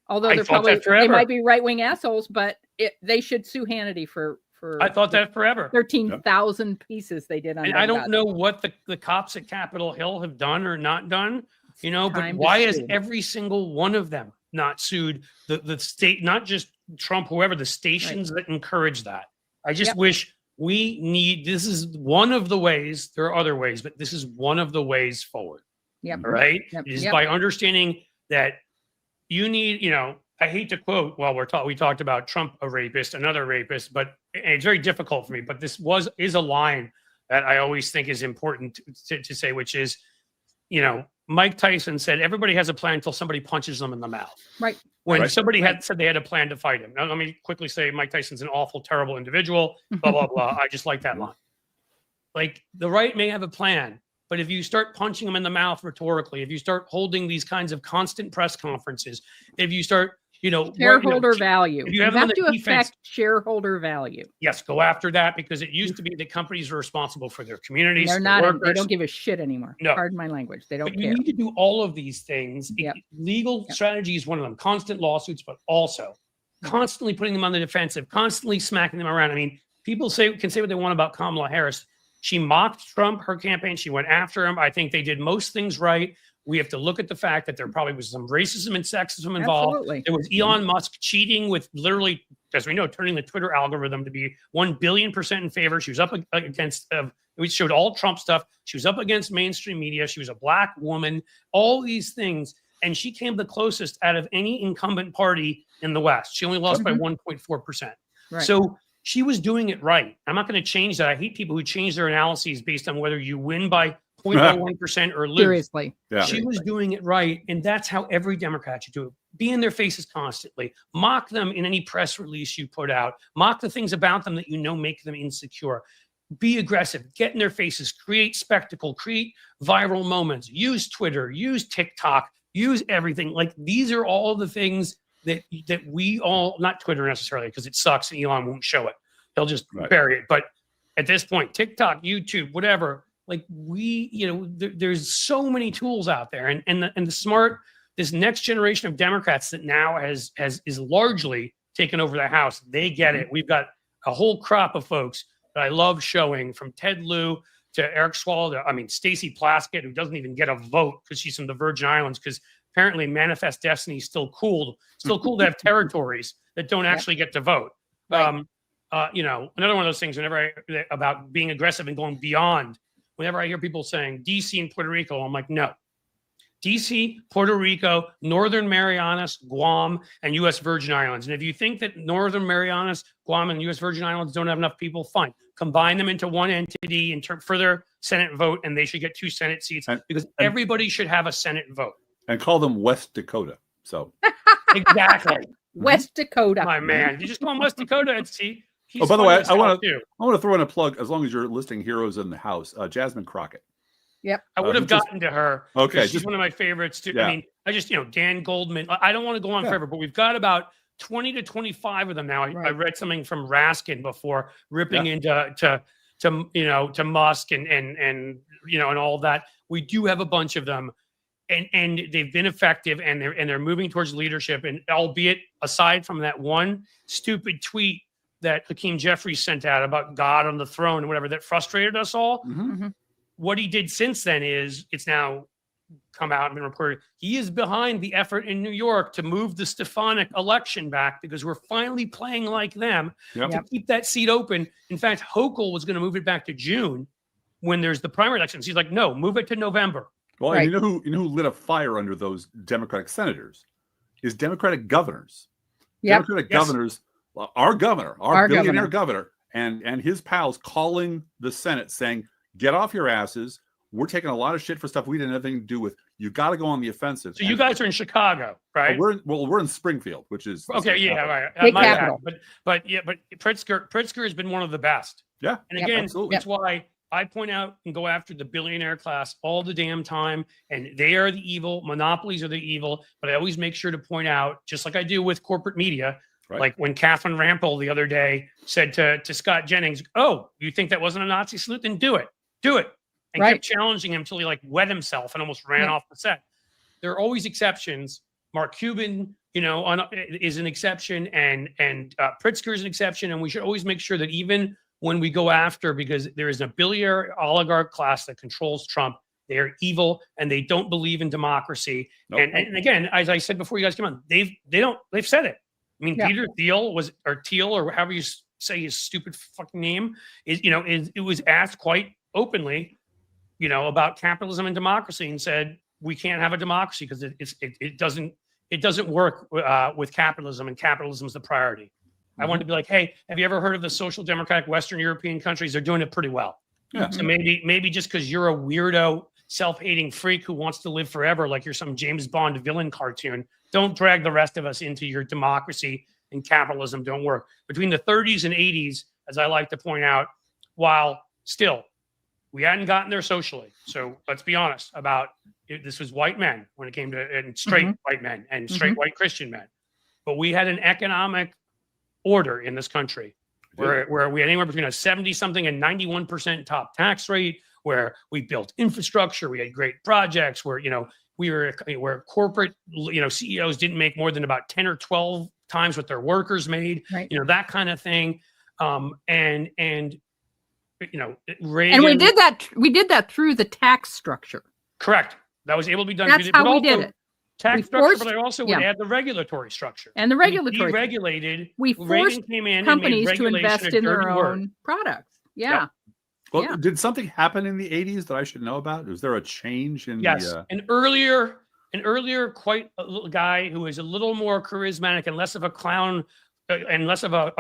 although I they're thought that probably they forever. might be right-wing assholes, but they should sue Hannity for I thought the that forever. 13,000 pieces they did on And Benghazi. I don't know what the cops at Capitol Hill have done or not done, you know, but time to why is sue. every single one of them not sued the state, not just Trump, whoever, the stations that encourage that? I just Yep. wish this is one of the ways. There are other ways, but this is one of the ways forward. Yep. All right. Yep. It is Yep. by understanding that you need, you know, I hate to quote, well, we talked about Trump, a rapist, another rapist, but it's very difficult for me. But this is a line that I always think is important to say, which is, you know, Mike Tyson said, everybody has a plan until somebody punches them in the mouth. Right. When Right. somebody had said they had a plan to fight him. Now, let me quickly say Mike Tyson's an awful, terrible individual, blah, blah, blah. I just like that line. Like, the right may have a plan, but if you start punching them in the mouth rhetorically, if you start holding these kinds of constant press conferences, if you start, you know, Shareholder value. if you You have have them to on the defense- affect shareholder value. yes, go after that, because it used to be that companies were responsible for their communities. They're their not. They workers. don't give a shit anymore. No. Pardon my language. They don't But you care. need to do all of these things. Yep. Legal Yep. strategy is one of them. Constant lawsuits, but also constantly putting them on the defensive, constantly smacking them around. I mean, people can say what they want about Kamala Harris. She mocked Trump, her campaign. She went after him. I think they did most things right. We have to look at the fact that there probably was some racism and sexism involved. Absolutely. There was Elon Musk cheating with literally, as we know, turning the Twitter algorithm to be 1,000,000,000% in favor. She was up against, it showed all Trump stuff. She was up against mainstream media. She was a black woman, all these things. And she came the closest out of any incumbent party in the West. She only lost by 1.4%. Right. So she was doing it right. I'm not going to change that. I hate people who change their analyses based on whether you win by 0.01% or lose. Seriously. Yeah. She was doing it right. And that's how every Democrat should do it. Be in their faces constantly. Mock them in any press release you put out. Mock the things about them that you know make them insecure. Be aggressive. Get in their faces. Create spectacle. Create viral moments. Use Twitter. Use TikTok. Use everything. Like, these are all the things that we all, not Twitter necessarily, because it sucks and Elon won't show it. He'll just bury it. But at this point, TikTok, YouTube, whatever, like, there's so many tools out there, and the smart, this next generation of Democrats that now is largely taken over the House. They get it. We've got a whole crop of folks that I love showing, from Ted Lieu to Eric Swalwell. Stacey Plaskett, who doesn't even get a vote because she's from the Virgin Islands, because apparently Manifest Destiny is still cool to have territories that don't actually get to vote. Right. Another one of those things, about being aggressive and going beyond. Whenever I hear people saying DC and Puerto Rico, I'm like, no. DC, Puerto Rico, Northern Marianas, Guam, and U.S. Virgin Islands. And if you think that Northern Marianas, Guam, and U.S. Virgin Islands don't have enough people, fine. Combine them into one entity for their Senate vote, and they should get 2 Senate seats, because everybody should have a Senate vote. And call them West Dakota. So exactly. West Dakota. My man. You just call him West Dakota and see. Oh, by the way, I want to throw in a plug, as long as you're listing heroes in the House. Jasmine Crockett. Yep. I would have gotten to her. Okay. She's one of my favorites too. Yeah. I mean, Dan Goldman. I don't want to go on forever, but we've got about 20 to 25 of them now. I read something from Raskin before, ripping into to Musk and all of that. We do have a bunch of them. And they've been effective, and they're moving towards leadership. And albeit, aside from that one stupid tweet that Hakeem Jeffries sent out about God on the throne and whatever, that frustrated us all. Mm-hmm. What he did since then is, it's now come out and been reported, he is behind the effort in New York to move the Stefanik election back, because we're finally playing like them to keep that seat open. In fact, Hochul was going to move it back to June when there's the primary elections. He's like, no, move it to November. Well, and you know who lit a fire under those Democratic senators is Democratic governors. Yep. Democratic governors. Our governor, our billionaire governor, and his pals calling the Senate saying, "Get off your asses. We're taking a lot of shit for stuff we didn't have anything to do with. You got to go on the offensive." So you guys are in Chicago, right? We're in Springfield, which is Okay. Yeah. Right. State My bad. capital. But Pritzker has been one of the best. Yeah. And Yep. again, Absolutely. it's why I point out and go after the billionaire class all the damn time. And they are the evil. Monopolies are the evil. But I always make sure to point out, just like I do with corporate media, Right. like when Catherine Rampel the other day said to Scott Jennings, "Oh, you think that wasn't a Nazi salute? Then do it. Do it." And Right. kept challenging him until he like wet himself and almost ran off the set. There are always exceptions. Mark Cuban, is an exception, and Pritzker is an exception. And we should always make sure that even when we go after, because there is a billionaire oligarch class that controls Trump, they are evil and they don't believe in democracy. Nope. And again, as I said before you guys came on, they've said it. I mean, Yeah. Peter Thiel Thiel, or however you say his stupid fucking name, it was asked quite openly, about capitalism and democracy, and said we can't have a democracy because it doesn't work with capitalism, and capitalism is the priority. I wanted to be like, hey, have you ever heard of the social democratic Western European countries? They're doing it pretty well. Yeah. So maybe just because you're a weirdo, self-hating freak who wants to live forever, like you're some James Bond villain cartoon, don't drag the rest of us into your democracy and capitalism don't work. Between the 30s and 80s, as I like to point out, while still we hadn't gotten there socially. So let's be honest about it. This was white men when it came to and straight white men and straight white Christian men. But we had an economic order in this country where we had anywhere between a 70-something and 91% top tax rate, where we built infrastructure, we had great projects, where where corporate CEOs didn't make more than about 10 or 12 times what their workers made, Right. That kind of thing. And Reagan, And we did that through the tax structure. correct. That was able to be done. That's how we did it. Tax We structure, forced- but I also would add the regulatory structure. And the regulatory. We deregulated. We Reagan forced came in companies and made to regulation invest a in their dirty word. own products. Yeah. Well, Yeah. did something happen in the 80s that I should know about? Was there a change in Yes, the an earlier, quite a little guy who was a little more charismatic and less of a clown, and less of a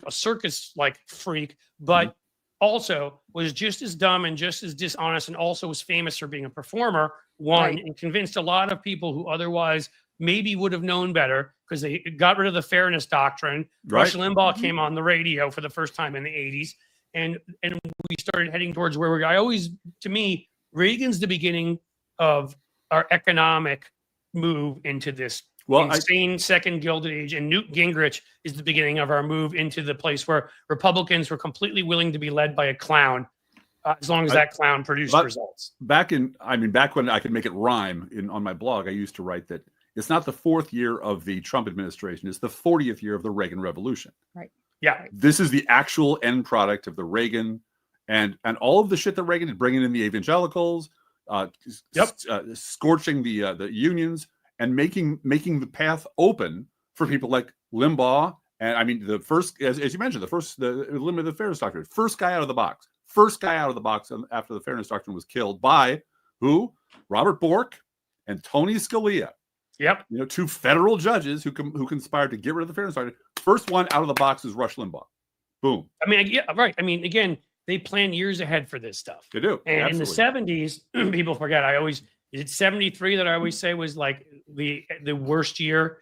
circus like freak, but also was just as dumb and just as dishonest, and also was famous for being a performer. Right. And convinced a lot of people who otherwise maybe would have known better, because they got rid of the fairness doctrine. Right. Rush Limbaugh came on the radio for the first time in the 80s. And we started heading towards where to me, Reagan's the beginning of our economic move into this insane second Gilded Age, and Newt Gingrich is the beginning of our move into the place where Republicans were completely willing to be led by a clown, as long as that clown produced results. back when I could make it rhyme on my blog, I used to write that it's not the 4th year of the Trump administration, it's the 40th year of the Reagan Revolution. Right. Yeah. This is the actual end product of the Reagan and all of the shit that Reagan did, bringing in the evangelicals, scorching the unions, and making the path open for people like Limbaugh. And the first, as you mentioned, the limit of the fairness doctrine, first guy out of the box after the fairness doctrine was killed by who? Robert Bork and Tony Scalia. Yep. 2 federal judges who conspired to get rid of the fairness doctrine. First one out of the box is Rush Limbaugh. Boom. Right. Again, they plan years ahead for this stuff. They do. And Absolutely. in the 70s, people forget. It's 73 that I always say was like the worst year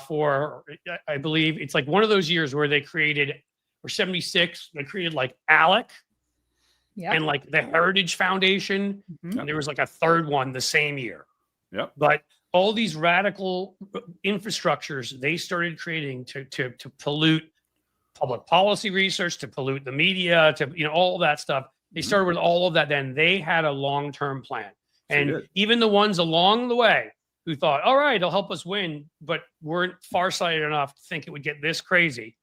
for. I believe it's like one of those years where they created, or 76, they created like ALEC. Yeah. And like the Heritage Foundation, and there was like a third one the same year. Yep. But all these radical infrastructures they started creating to pollute public policy research, to pollute the media, to all that stuff. They started with all of that. Then they had a long-term plan, and even the ones along the way who thought, "All right, it'll help us win," but weren't farsighted enough to think it would get this crazy.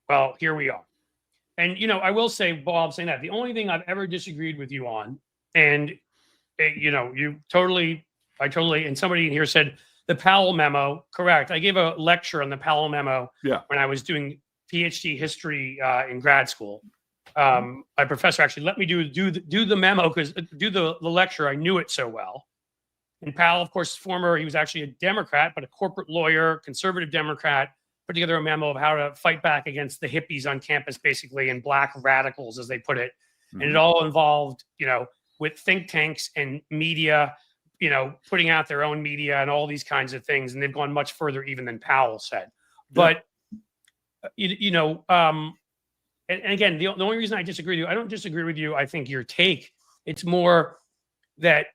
Well, here we are. And I will say, Bob, saying that the only thing I've ever disagreed with you on, and I totally, and somebody in here said the Powell memo. Correct. I gave a lecture on the Powell memo when I was doing PhD history in grad school. My professor actually let me do the memo, because do the lecture. I knew it so well. And Powell, of course, he was actually a Democrat, but a corporate lawyer, conservative Democrat, put together a memo of how to fight back against the hippies on campus, basically, and black radicals, as they put it. And it all involved, with think tanks and media, putting out their own media and all these kinds of things. And they've gone much further even than Powell said. But, and again, the only reason I disagree with you, I don't disagree with you. I think your take, it's more that,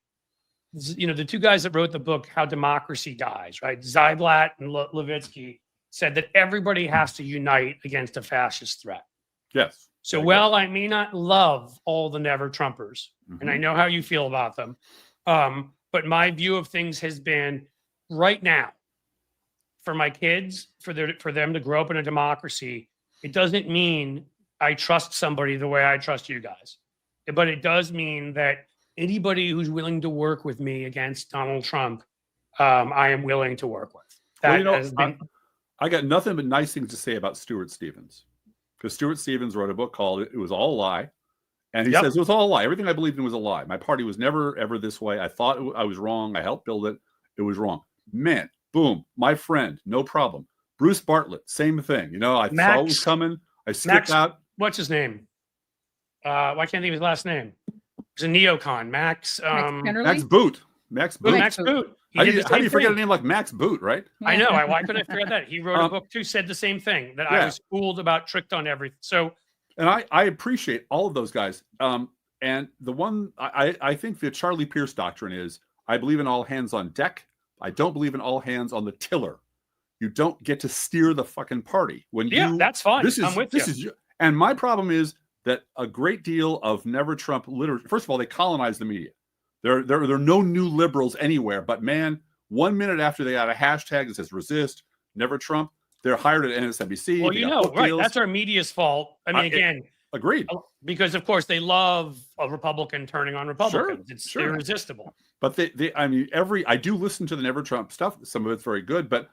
the two guys that wrote the book, How Democracy Dies, right? Zyblatt and Levitsky said that everybody has to unite against a fascist threat. Yes. So, while I may not love all the never Trumpers, and I know how you feel about them, but my view of things has been right now, for my kids, for them to grow up in a democracy, it doesn't mean I trust somebody the way I trust you guys. But it does mean that anybody who's willing to work with me against Donald Trump, I am willing to work with. That has been... I got nothing but nice things to say about Stuart Stevens. Because Stuart Stevens wrote a book called It Was All a Lie. And he says it was all a lie. Everything I believed in was a lie. My party was never, ever this way. I thought I was wrong. I helped build it. It was wrong. Man, boom, my friend, no problem. Bruce Bartlett, same thing. I saw it was coming. I skipped out. What's his name? Why can't I think of his last name? He's a neocon. Max Boot. Max Boot. Max Boot. How do you forget a name like Max Boot, right? I know. Why couldn't I forget that? He wrote a book too, said the same thing, that I was fooled about, tricked on everything. So, and I appreciate all of those guys. And the one I think the Charlie Pierce doctrine is, I believe in all hands on deck. I don't believe in all hands on the tiller. You don't get to steer the fucking party. That's fine. I'm with you. And my problem is that a great deal of never Trump literature. First of all, they colonize the media. There are no new liberals anywhere. But man, 1 minute after they had a hashtag that says resist, never Trump, they're hired at MSNBC. Well, right. That's our media's fault. I mean, again, agreed. Because of course they love a Republican turning on Republicans. It's irresistible. But I do listen to the never Trump stuff. Some of it's very good, but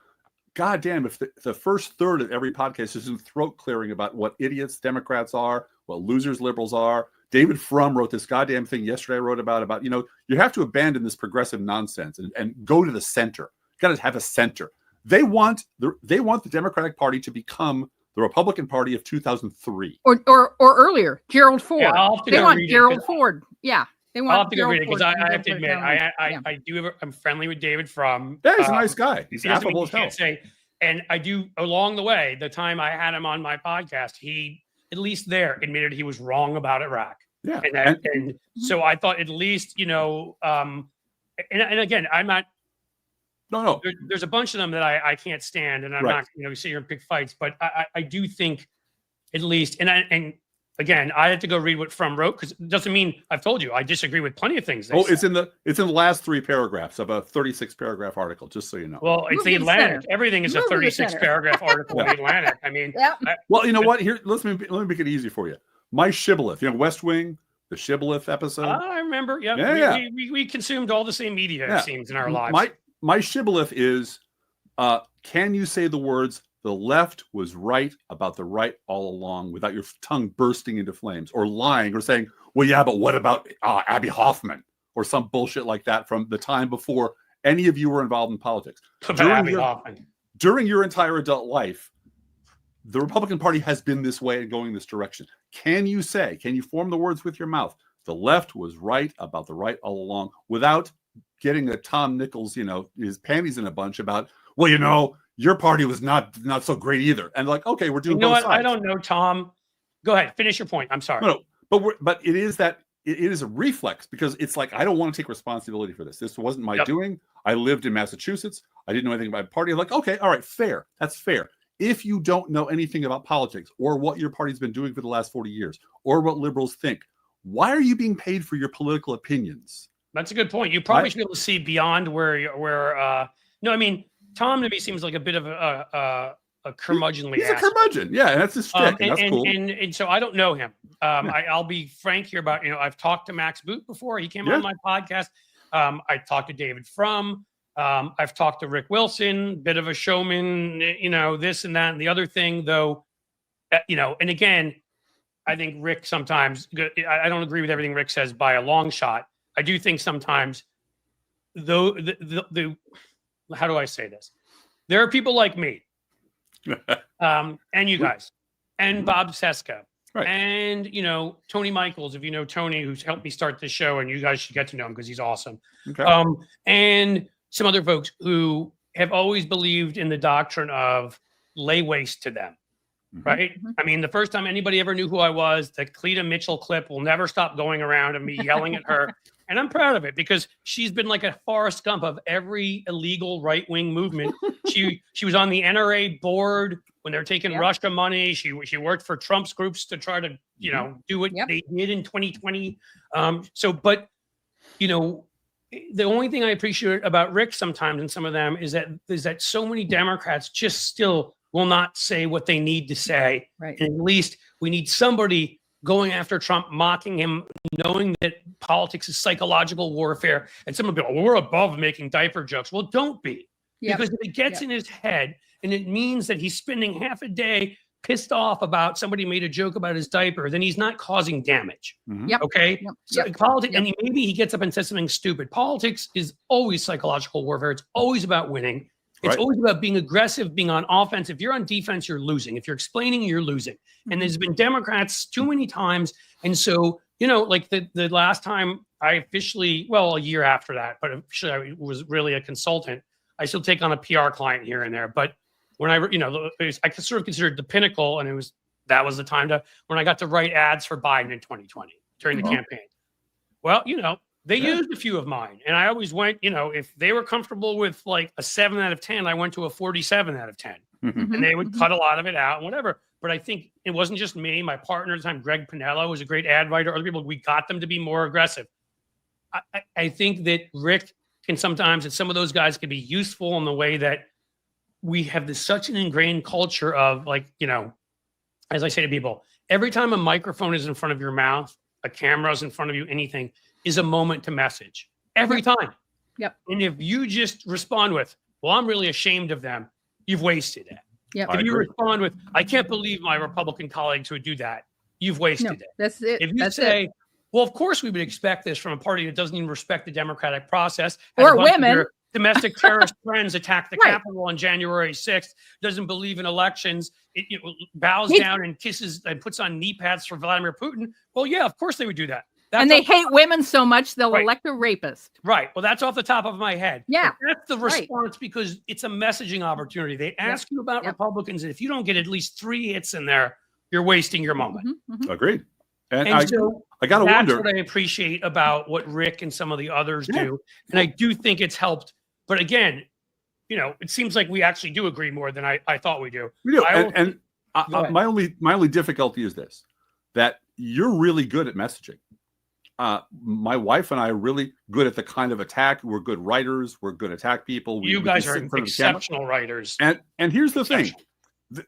goddamn, if the first third of every podcast is in throat clearing about what idiots Democrats are, what losers liberals are. David Frum wrote this goddamn thing yesterday. I wrote about, you have to abandon this progressive nonsense and go to the center. You got to have a center. They want the Democratic Party to become the Republican Party of 2003 or earlier. Gerald Ford. Yeah, they want Gerald Ford. Yeah. They want I'll have to go read it because I have to admit, I'm friendly with David Frum. Yeah, he's a nice guy. He's affable as hell. And I do, along the way, the time I had him on my podcast, he, at least there, admitted he was wrong about Iraq. Yeah. And so I thought at least, and again, I'm not. No. There's a bunch of them that I can't stand, and I'm not, sit here and pick fights. But I do think at least, and again, I had to go read what Frum wrote because it doesn't mean I've told you I disagree with plenty of things. It's in the last 3 paragraphs of a 36-paragraph article, just so you know. Well, it's the Atlantic. Everything is a 36-paragraph article in the Atlantic. I mean, well, you know what? Here, let me make it easy for you. My shibboleth, West Wing, the shibboleth episode. I remember. We consumed all the same media, it seems, in our lives. My shibboleth is, can you say the words, the left was right about the right all along without your tongue bursting into flames or lying or saying, well, yeah, but what about Abby Hoffman or some bullshit like that from the time before any of you were involved in politics. During your entire adult life, the Republican Party has been this way and going this direction. Can you form the words with your mouth? The left was right about the right all along without getting a Tom Nichols, his panties in a bunch about, well, your party was not so great either. And like, okay, we're doing both sides. I don't know, Tom. Go ahead, finish your point. I'm sorry. No, but it is that it is a reflex because it's like, I don't want to take responsibility for this. This wasn't my doing. I lived in Massachusetts. I didn't know anything about party. I'm like, okay, all right, fair. That's fair. If you don't know anything about politics or what your party's been doing for the last 40 years or what liberals think, why are you being paid for your political opinions? That's a good point. You probably should be able to see beyond no, I mean, Tom to me seems like a bit of a curmudgeonly. He's a curmudgeon. Yeah, and that's his shtick. And that's cool. And so I don't know him. I'll be frank here about, I've talked to Max Boot before. He came on my podcast. I talked to David Frum. I've talked to Rick Wilson, bit of a showman, this and that and the other thing, though, and again, I think Rick sometimes, I don't agree with everything Rick says by a long shot. I do think sometimes, though, how do I say this? There are people like me And you guys, and Bob Seska, Right. and Tony Michaels, if you know Tony, who's helped me start this show, and you guys should get to know him because he's awesome. Okay. And some other folks who have always believed in the doctrine of lay waste to them. Right. I mean, the first time anybody ever knew who I was, the Cleta Mitchell clip will never stop going around and me yelling at her. And I'm proud of it because she's been like a Forrest Gump of every illegal right-wing movement. She was on the NRA board when they were taking Russia money. She worked for Trump's groups to try to, do what they did in 2020. But the only thing I appreciate about Rick sometimes and some of them is that so many Democrats just still will not say what they need to say. Right. And at least we need somebody going after Trump, mocking him, knowing that politics is psychological warfare. And someone will be, well, we're above making diaper jokes. Well, don't be. Because if it gets in his head and it means that he's spending half a day pissed off about somebody made a joke about his diaper, then he's not causing damage. Okay. So politics, and maybe he gets up and says something stupid. Politics is always psychological warfare. It's always about winning. It's always about being aggressive, being on offense. If you're on defense, you're losing. If you're explaining, you're losing. And there's been Democrats too many times. And so, like the last time I officially, well, a year after that, but officially I was really a consultant. I still take on a PR client here and there. But when I sort of considered the pinnacle, and that was the time when I got to write ads for Biden in 2020 during the campaign. Well, they used a few of mine, and I always went, if they were comfortable with like a 7 out of 10, I went to a 47 out of 10, and they would cut a lot of it out and whatever. But I think it wasn't just me. My partner at the time, Greg Pinello, was a great ad writer. Other people, we got them to be more aggressive. I think that Rick can sometimes, and some of those guys can be useful in the way that we have such an ingrained culture of as I say to people, every time a microphone is in front of your mouth, a camera is in front of you, anything is a moment to message every time. And if you just respond with, well, I'm really ashamed of them, you've wasted it. If you respond with, I can't believe my Republican colleagues would do that, you've wasted it. That's it. If you say, well, of course we would expect this from a party that doesn't even respect the democratic process. Or women. Domestic terrorist friends attacked the Capitol on January 6th, doesn't believe in elections, it bows down and kisses and puts on knee pads for Vladimir Putin. Well, yeah, of course they would do that. And they hate women so much they'll elect a rapist. Right. Well, that's off the top of my head. Yeah. But that's the response because it's a messaging opportunity. They ask you about Republicans, and if you don't get at least 3 hits in there, you're wasting your moment. Agreed. And so I got to wonder. That's what I appreciate about what Rick and some of the others do. And I do think it's helped. But again, it seems like we actually do agree more than I thought we do. We do. My only difficulty is this, that you're really good at messaging. My wife and I are really good at the kind of attack. We're good writers. We're good attack people. You guys are exceptional writers. And here's the thing.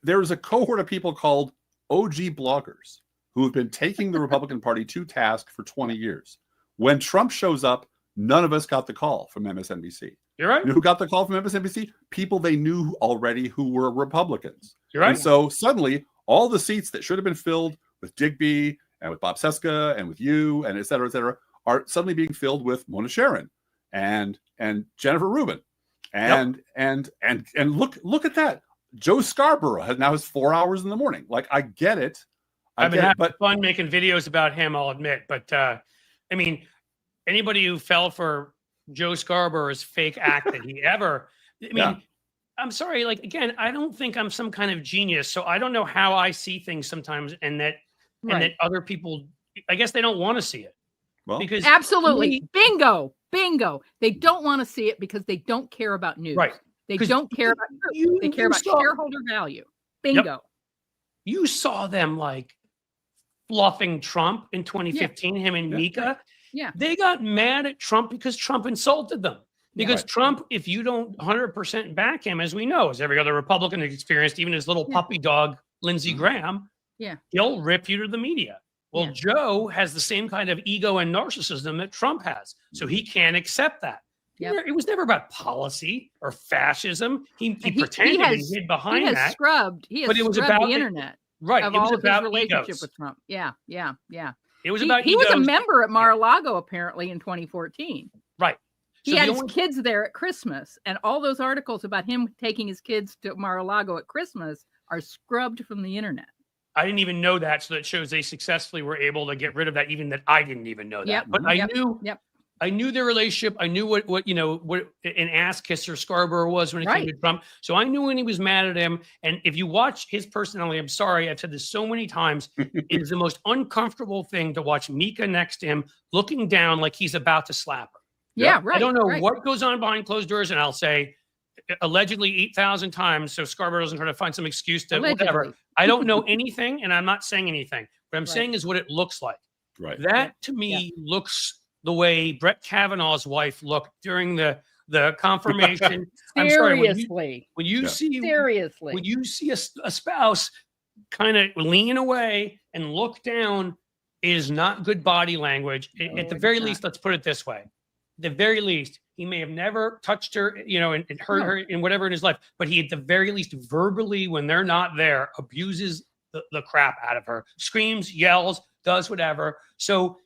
There's a cohort of people called OG bloggers who have been taking the Republican Party to task for 20 years. When Trump shows up, none of us got the call from MSNBC. You're right. You know who got the call from MSNBC? People they knew already who were Republicans. You're right. And so suddenly, all the seats that should have been filled with Digby and with Bob Seska and with you and et cetera, are suddenly being filled with Mona Sharon and Jennifer Rubin. And look at that. Joe Scarborough now has 4 hours in the morning. Like, I get it. I've been having fun making videos about him, I'll admit. But I mean, anybody who fell for Joe Scarborough's fake act that he ever, I'm sorry, like, again, I don't think I'm some kind of genius. So I don't know how I see things sometimes, and that other people, I guess they don't want to see it. Well, because absolutely. Bingo. They don't want to see it because they don't care about news. Right. They don't care about news. They care about shareholder value. Bingo. Yep. You saw them like fluffing Trump in 2015, him and Mika. Yeah. They got mad at Trump because Trump insulted them. Because Trump, if you don't 100% back him, as we know, as every other Republican has experienced, even his little puppy dog, Lindsey Graham, he'll rip you to the media. Well, Joe has the same kind of ego and narcissism that Trump has. So he can't accept that. Yep. It was never about policy or fascism. He pretended and hid behind that. He has scrubbed the internet. Right. Of all of his relationship with Trump. Yeah. It was about he was a member at Mar-a-Lago apparently in 2014. Right. He had his kids there at Christmas, and all those articles about him taking his kids to Mar-a-Lago at Christmas are scrubbed from the internet. I didn't even know that. So that shows they successfully were able to get rid of that, even that I didn't even know that. Yep, But I knew, Yep. I knew their relationship. I knew what an ass kisser Scarborough was when it came to Trump. So I knew when he was mad at him. And if you watch his personality, I'm sorry, I've said this so many times, it is the most uncomfortable thing to watch Mika next to him, looking down like he's about to slap her. Yeah, right. I don't know what goes on behind closed doors, and I'll say allegedly 8,000 times, so Scarborough doesn't try to find some excuse to whatever. I don't know anything, and I'm not saying anything. What I'm saying is what it looks like. Right. That to me looks the way Brett Kavanaugh's wife looked during the confirmation. I'm sorry, when you see a spouse kind of lean away and look down, it is not good body language. At the very least, let's put it this way. At the very least, he may have never touched her, and hurt her in whatever in his life, but he at the very least verbally, when they're not there, abuses the crap out of her, screams, yells, does whatever. So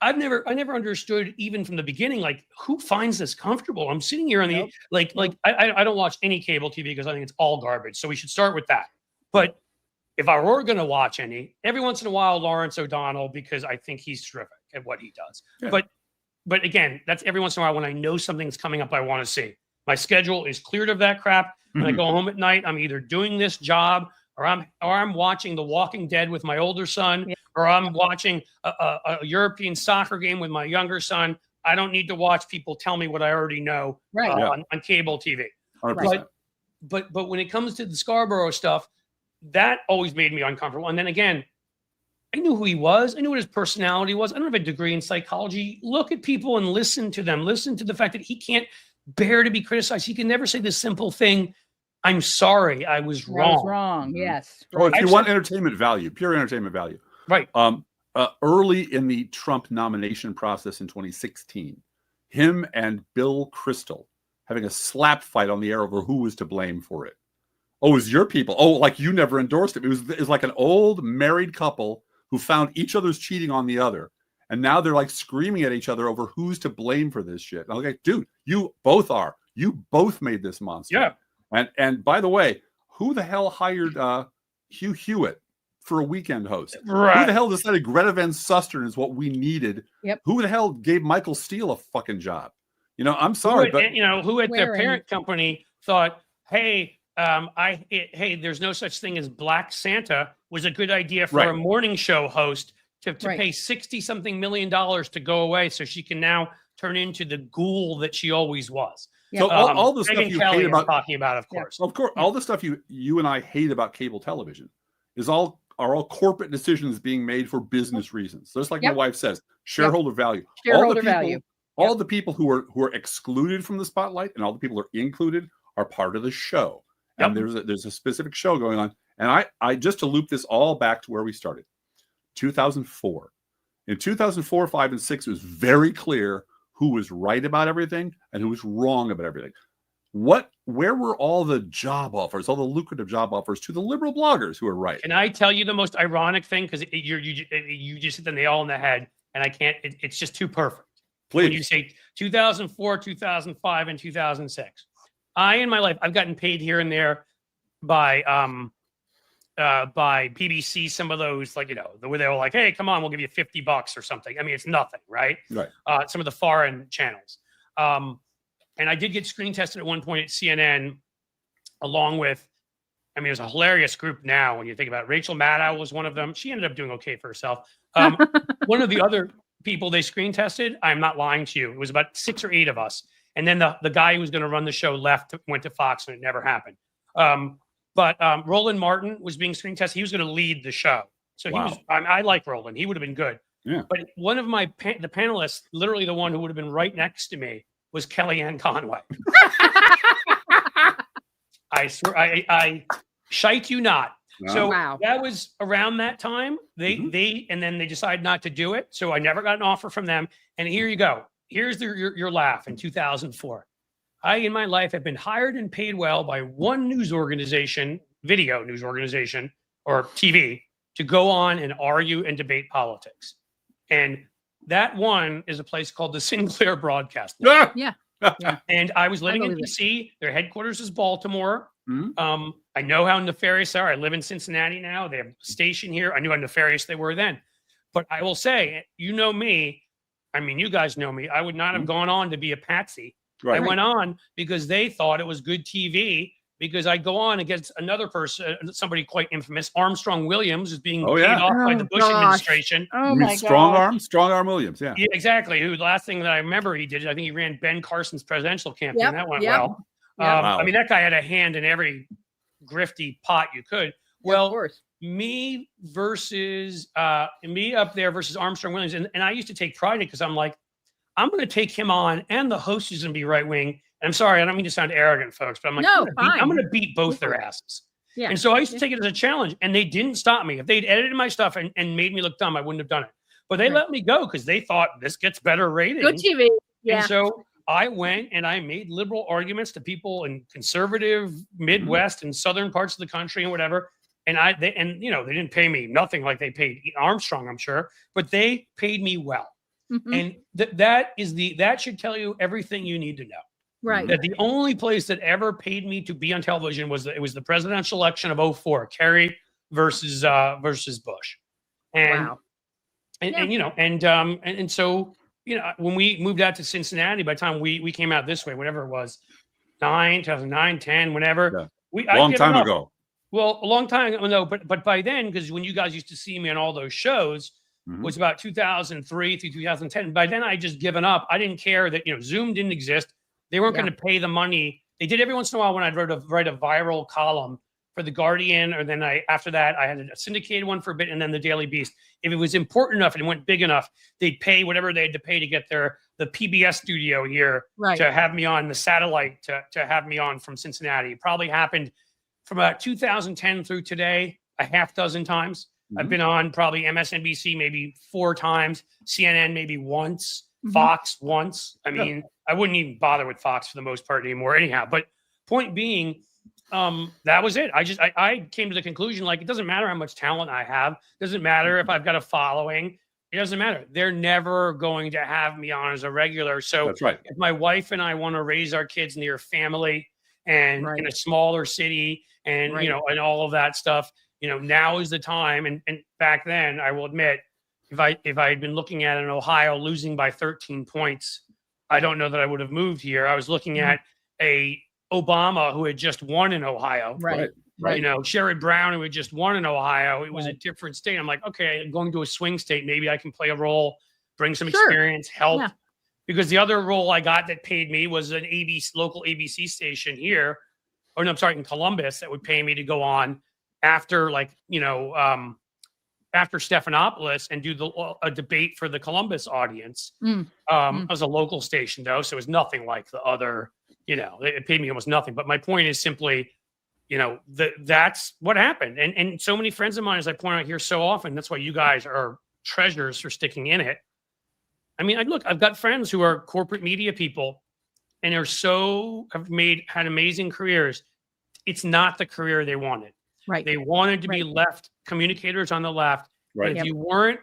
I never understood, even from the beginning, like, who finds this comfortable? I'm sitting here on the I don't watch any cable TV because I think it's all garbage. So we should start with that. But if I were going to watch any, every once in a while, Lawrence O'Donnell, because I think he's terrific at what he does. Yeah. But again, that's every once in a while when I know something's coming up I want to see. My schedule is cleared of that crap. When I go home at night, I'm either doing this job or I'm watching The Walking Dead with my older son, or I'm watching a European soccer game with my younger son. I don't need to watch people tell me what I already know on cable TV. 100%. But when it comes to the Scarborough stuff, that always made me uncomfortable. And then again, I knew who he was. I knew what his personality was. I don't have a degree in psychology. Look at people and listen to them. Listen to the fact that he can't bear to be criticized. He can never say this simple thing, I'm sorry, I was wrong. I was wrong, yes. Or if you want entertainment value, pure entertainment value. Right. Early in the Trump nomination process in 2016, him and Bill Kristol having a slap fight on the air over who was to blame for it. Oh, it was your people. Oh, like you never endorsed it. It was like an old married couple who found each other's cheating on the other. And now they're like screaming at each other over who's to blame for this shit. And I'm like, dude, you both are. You both made this monster. Yeah. And by the way, who the hell hired Hugh Hewitt for a weekend host? Right. Who the hell decided Greta Van Susteren is what we needed? Yep. Who the hell gave Michael Steele a fucking job? I'm sorry, but who at their parent company thought, hey, there's no such thing as Black Santa was a good idea for a morning show host to pay $60-something million to go away so she can now turn into the ghoul that she always was. So all the stuff you hate about talking about, of course, all the stuff you and I hate about cable television are all corporate decisions being made for business reasons. Just like my wife says, shareholder value. All the people who are excluded from the spotlight and all the people who are included are part of the show. And there's a specific show going on. And I just to loop this all back to where we started, 2004. In 2004, 5, and 6, it was very clear who was right about everything and who was wrong about everything. Where were all the job offers, all the lucrative job offers to the liberal bloggers who are right? Can I tell you the most ironic thing? Because you just hit the nail on the head, and I can't. It's just too perfect. Please. When you say 2004, 2005, and 2006, in my life, I've gotten paid here and there by BBC. Some of those, where they were like, "Hey, come on, we'll give you $50 or something." I mean, it's nothing, right? Right. Some of the foreign channels. And I did get screen tested at one point at CNN, along with, it was a hilarious group now when you think about it. Rachel Maddow was one of them. She ended up doing okay for herself. One of the other people they screen tested, I'm not lying to you, it was about 6 or 8 of us. And then the guy who was going to run the show went to Fox, and it never happened. But Roland Martin was being screen tested. He was going to lead the show. So I like Roland. He would have been good. Yeah. But one of the panelists, literally the one who would have been right next to me, was Kellyanne Conway. I swear, I shite you not. No. So that was around that time. And then they decided not to do it. So I never got an offer from them. And here you go. Here's your laugh in 2004. I, in my life, have been hired and paid well by one news organization, video news organization, or TV, to go on and argue and debate politics. And that one is a place called the Sinclair Broadcast. Yeah. And I was living in DC. Their headquarters is Baltimore. I know how nefarious they are. I live in Cincinnati now. They have a station here. I knew how nefarious they were then. But I will say, you know me. I mean, you guys know me. I would not have gone on to be a patsy. Right. I went on because they thought it was good TV, because I go on against another person, somebody quite infamous, Armstrong Williams, is being paid off by the Bush administration. Oh my Strong God. arm Williams. Yeah. Yeah, exactly. Who, the last thing that I remember he did, I think he ran Ben Carson's presidential campaign. Yep, That went yep. well. Wow. I mean, that guy had a hand in every grifty pot you could. Well, of course. me up there versus Armstrong Williams. And I used to take pride in it, because I'm like, I'm going to take him on, and the host is going to be right wing. And I'm sorry, I don't mean to sound arrogant, folks, but I'm like, No, I'm going to fine. beat both their asses. Yeah. And so I used to take it as a challenge, and they didn't stop me. If they'd edited my stuff and made me look dumb, I wouldn't have done it. But they let me go because they thought this gets better ratings. Good TV. Yeah. And so I went and I made liberal arguments to people in conservative Midwest and southern parts of the country and whatever. And they didn't pay me nothing like they paid Armstrong, I'm sure, but they paid me well. And that should tell you everything you need to know. Right. That the only place that ever paid me to be on television was the presidential election of 2004, Kerry versus Bush. And Wow. and so, when we moved out to Cincinnati, by the time we came out this way, whatever it was, 2009, 10, whenever. Yeah. Long time ago. Well, a long time ago, no, but by then, because when you guys used to see me on all those shows, was about 2003 through 2010. By then, I just given up. I didn't care that Zoom didn't exist. They weren't going to pay the money. They did every once in a while when I'd write a viral column for the Guardian, or then after that I had a syndicated one for a bit, and then the Daily Beast. If it was important enough and it went big enough, they'd pay whatever they had to pay to get the PBS studio here to have me on, the satellite to have me on from Cincinnati. It probably happened from about 2010 through today a half dozen times. I've been on probably MSNBC maybe 4 times, CNN maybe once, Fox once. I mean, I wouldn't even bother with Fox for the most part anymore anyhow. But point being, that was it. I came to the conclusion, like, it doesn't matter how much talent I have. It doesn't matter if I've got a following. It doesn't matter. They're never going to have me on as a regular. So that's right. If my wife and I want to raise our kids near family and in a smaller city and, and all of that stuff, now is the time. And back then, I will admit, if I had been looking at an Ohio losing by 13 points, I don't know that I would have moved here. I was looking at a Obama who had just won in Ohio. Right. Sherrod Brown, who had just won in Ohio. It was a different state. I'm like, okay, I'm going to a swing state. Maybe I can play a role, bring some experience, help. Yeah. Because the other role I got that paid me was an local ABC station here. Or no, I'm sorry, in Columbus, that would pay me to go on after after Stephanopoulos and do a debate for the Columbus audience. It was a local station though, so it was nothing like the other, it paid me almost nothing. But my point is simply, that's what happened. And so many friends of mine, as I point out here so often, that's why you guys are treasures for sticking in it. I mean, I've got friends who are corporate media people and have had amazing careers. It's not the career they wanted. Right. They wanted to be left communicators on the left. Right. If you weren't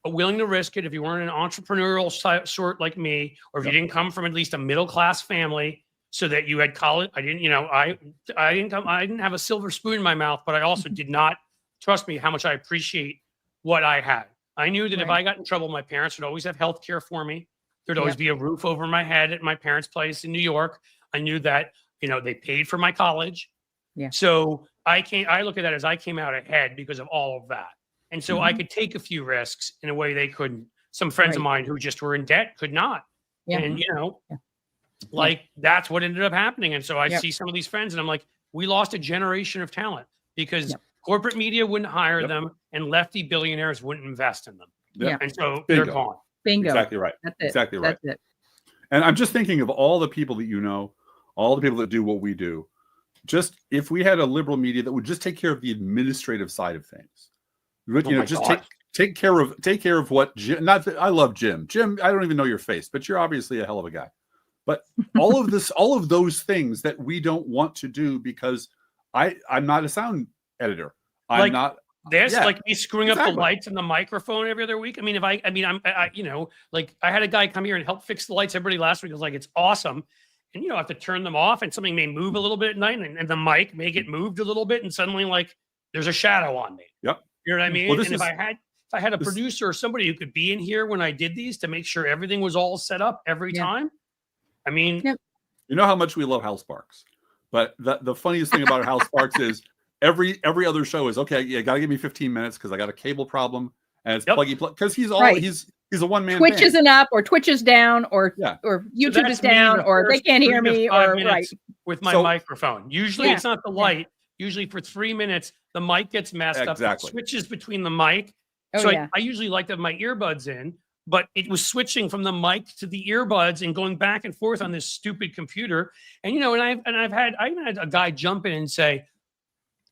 willing to risk it, if you weren't an entrepreneurial sort like me, or if you didn't come from at least a middle-class family so that you had college, I didn't have a silver spoon in my mouth, but I also did not, trust me, how much I appreciate what I had. I knew that if I got in trouble, my parents would always have health care for me. There'd always be a roof over my head at my parents' place in New York. I knew that, they paid for my college. Yeah. So I look at that as I came out ahead because of all of that. And so I could take a few risks in a way they couldn't. Some friends of mine who just were in debt could not. Yeah. And, that's what ended up happening. And so I see some of these friends and I'm like, we lost a generation of talent because corporate media wouldn't hire them and lefty billionaires wouldn't invest in them. Yeah. And so they're gone. Bingo. Exactly right. That's it. Exactly right. That's it. And I'm just thinking of all the people that all the people that do what we do. Just if we had a liberal media that would just take care of the administrative side of things, just take care of what Jim. Not that I love Jim. Jim, I don't even know your face, but you're obviously a hell of a guy. But all of those things that we don't want to do because I'm not a sound editor. I'm not. Like me screwing up the lights and the microphone every other week. I mean, I had a guy come here and help fix the lights. Everybody last week was like, it's awesome. and I have to turn them off, and something may move a little bit at night, and the mic may get moved a little bit, and suddenly like there's a shadow on me. Yep. You know what I mean? Well, and if I had a producer or somebody who could be in here when I did these to make sure everything was all set up every time, I mean, you know how much we love House Sparks, but the funniest thing about House Sparks is every other show is okay. You got to give me 15 minutes because I got a cable problem, and it's pluggy plug because he's a one-man Twitch band. isn't up, or Twitch is down, or YouTube is down, or they can't hear me, or with my microphone. Usually it's not the light. Usually for 3 minutes, the mic gets messed up. It switches between the mic. I usually like to have my earbuds in, but it was switching from the mic to the earbuds and going back and forth on this stupid computer. And I even had a guy jump in and say,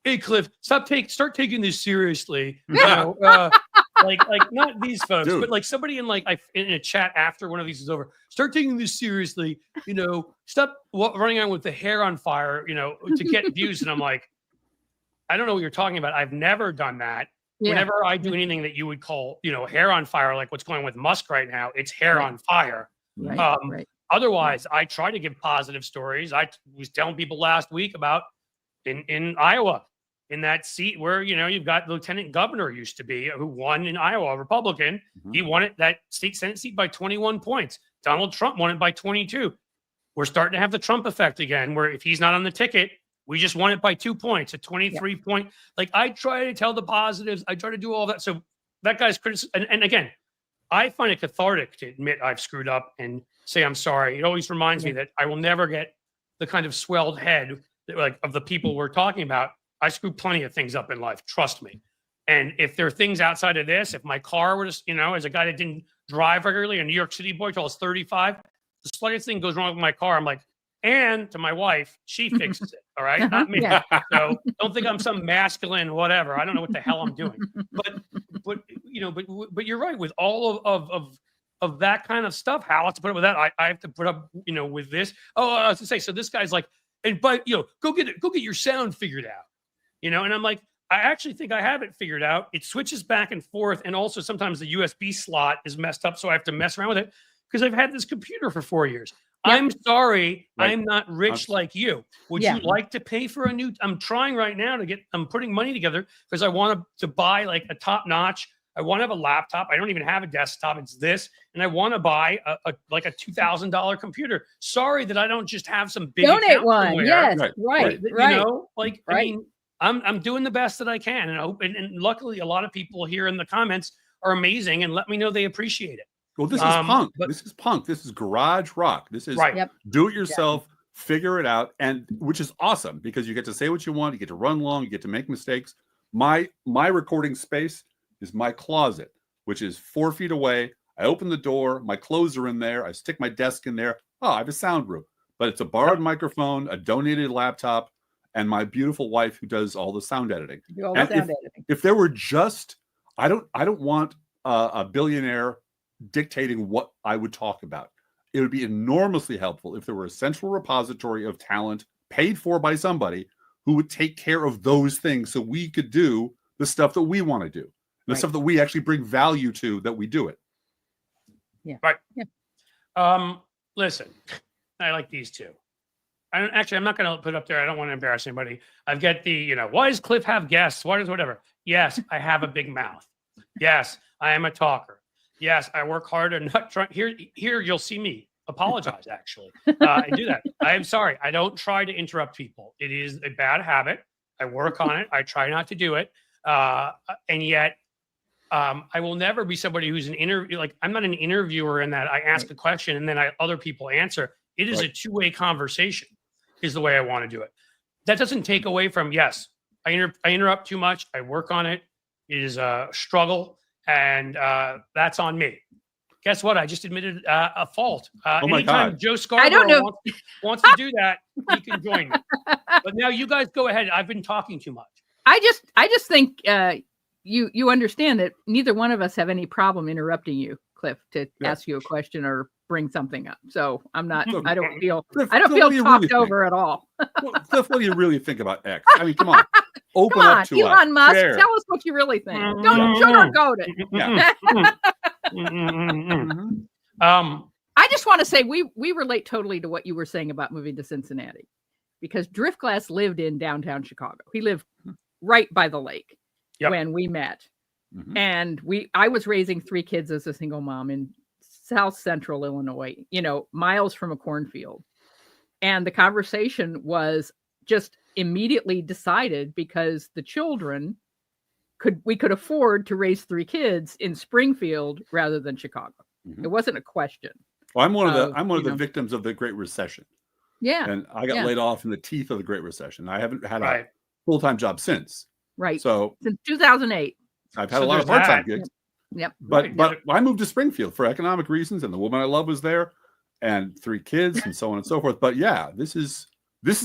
"Hey Cliff, start taking this seriously." Like not these folks, but like somebody in a chat after one of these is over. Start taking this seriously. Stop running around with the hair on fire. To get views. And I'm like, I don't know what you're talking about. I've never done that. Yeah. Whenever I do anything that you would call, hair on fire, like what's going on with Musk right now, it's hair on fire. Otherwise, I try to give positive stories. I was telling people last week about in Iowa, in that seat where, you've got Lieutenant Governor used to be who won in Iowa, a Republican. He won that state Senate seat by 21 points. Donald Trump won it by 22. We're starting to have the Trump effect again, where if he's not on the ticket, we just won it by 2 points, a 23 point. Like I try to tell the positives. I try to do all that. So that guy's criticism. And again, I find it cathartic to admit I've screwed up and say, I'm sorry. It always reminds me that I will never get the kind of swelled head of the people we're talking about. I screw plenty of things up in life. Trust me. And if there are things outside of this, if my car were just, as a guy that didn't drive regularly, a New York City boy till I was 35, the slightest thing goes wrong with my car, I'm like, and to my wife, she fixes it. All right. Not me. So don't think I'm some masculine, whatever. I don't know what the hell I'm doing. But you're right with all of that kind of stuff. How else to put up with that? I have to put up, with this. Oh, I was to say, so this guy's like, go get your sound figured out, and I'm like, I actually think I have it figured out. It switches back and forth. And also sometimes the USB slot is messed up. So I have to mess around with it because I've had this computer for 4 years. I'm sorry. I'm not rich like you. Would you like to pay for a new? I'm trying right now I'm putting money together because I want to buy like a top notch. I want to have a laptop. I don't even have a desktop. It's this. And I want to buy a $2,000 computer. Sorry that I don't just have some big donate one. Somewhere. Yes. Right. I mean, I'm doing the best that I can. And I hope, and luckily a lot of people here in the comments are amazing and let me know they appreciate it. Well, this is punk. This is punk. This is garage rock. This is do it yourself, figure it out, and which is awesome because you get to say what you want, you get to run long, you get to make mistakes. My recording space is my closet, which is 4 feet away. I open the door, my clothes are in there, I stick my desk in there. Oh, I have a sound room, but it's a borrowed microphone, a donated laptop, and my beautiful wife who does all the sound editing. If there were just, I don't want a billionaire dictating what I would talk about. It would be enormously helpful if there were a central repository of talent paid for by somebody who would take care of those things so we could do the stuff that we want to do, the stuff that we actually bring value to, that we do it. Listen, I like these two. I'm not going to put up there. I don't want to embarrass anybody. I've got the, why does Cliff have guests? Why does whatever? Yes, I have a big mouth. Yes, I am a talker. Yes, I work hard and not try. Here, you'll see me apologize. Actually, I do that. I am sorry. I don't try to interrupt people. It is a bad habit. I work on it. I try not to do it. And yet, I will never be somebody who's an interview. Like I'm not an interviewer in that I ask a question and then other people answer. It is a two-way conversation. Is the way I want to do it. That doesn't take away from I interrupt too much. I work on it. It is a struggle. And that's on me. Guess what? I just admitted a fault. Anytime Joe Scarborough wants to do that, he can join me. But now you guys go ahead. I've been talking too much. I just think you understand that neither one of us have any problem interrupting you, Cliff, to ask you a question or bring something up. So I'm not. I don't feel talked over at all. Cliff, what do you really think about X? I mean, come on. Open up to us. Elon Musk, tell us what you really think. Don't sugarcoat it. I just want to say we relate totally to what you were saying about moving to Cincinnati, because Driftglass lived in downtown Chicago. He lived right by the lake when we met. And I was raising 3 kids as a single mom in South Central Illinois, miles from a cornfield. And the conversation was just immediately decided because the children we could afford to raise 3 kids in Springfield rather than Chicago. It wasn't a question. Well, I'm one of the victims of the Great Recession. Yeah. And I got laid off in the teeth of the Great Recession. I haven't had a full-time job since. Right. So since 2008. I've had a lot of part-time gigs. Yep. But I moved to Springfield for economic reasons, and the woman I love was there, and 3 kids, and so on and so forth. But yeah, this is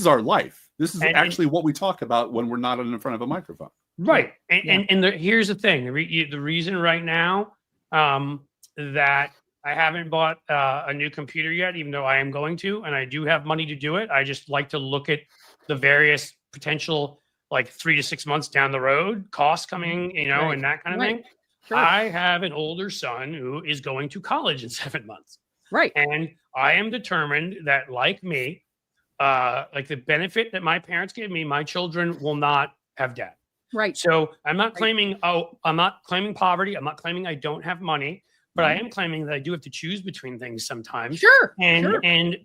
our life. This is actually what we talk about when we're not in front of a microphone. Right. And here's the thing: the reason right now that I haven't bought a new computer yet, even though I am going to, and I do have money to do it. I just like to look at the various potential, like 3 to 6 months down the road, costs coming, and that kind of thing. Sure. I have an older son who is going to college in 7 months. Right. And I am determined that, like me, like the benefit that my parents gave me, my children will not have debt. Right. So I'm not claiming, I'm not claiming poverty. I'm not claiming I don't have money, but I am claiming that I do have to choose between things sometimes. Sure. And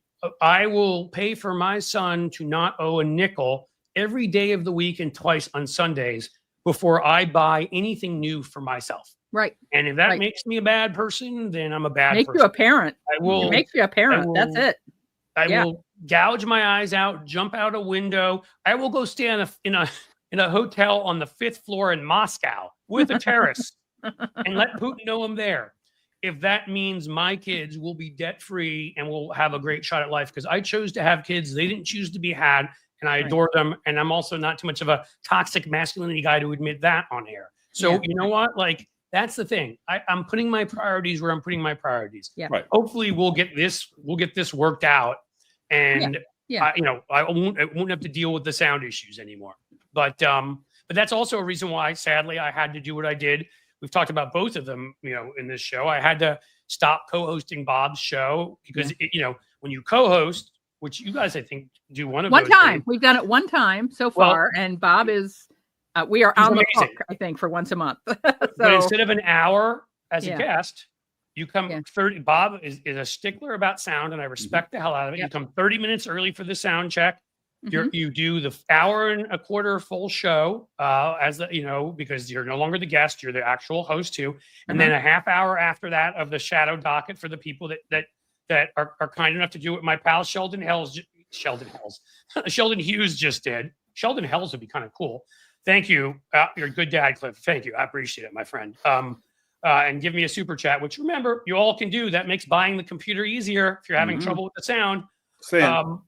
I will pay for my son to not owe a nickel every day of the week and twice on Sundays before I buy anything new for myself. Right. And if that makes me a bad person, then I'm a bad person. Makes you a parent. It makes you a parent. That's it. I will gouge my eyes out, jump out a window. I will go stay in a hotel on the 5th floor in Moscow with a terrace and let Putin know I'm there. If that means my kids will be debt free and will have a great shot at life, because I chose to have kids, they didn't choose to be had. And I adore them. And I'm also not too much of a toxic masculinity guy to admit that on air. So you know what? Like, that's the thing. I'm putting my priorities where I'm putting my priorities. Yeah. Right. Hopefully we'll get this worked out. And I won't have to deal with the sound issues anymore. But that's also a reason why, sadly, I had to do what I did. We've talked about both of them, in this show. I had to stop co-hosting Bob's show because when you co-host, which you guys, I think, do one time. Days. We've done it one time so far, and Bob is, we are on the hook, I think, for once a month. But instead of an hour as a guest, you come 30. Bob is a stickler about sound, and I respect the hell out of it. Yep. You come 30 minutes early for the sound check. You do the hour and a quarter full show because you're no longer the guest, you're the actual host too. And then a half hour after that of the shadow docket for the people that are kind enough to do what my pal Sheldon Hughes just did. Sheldon Hells would be kind of cool. Thank you. You're a good dad, Cliff. Thank you. I appreciate it, my friend. And give me a super chat, which remember, you all can do. That makes buying the computer easier if you're having trouble with the sound. And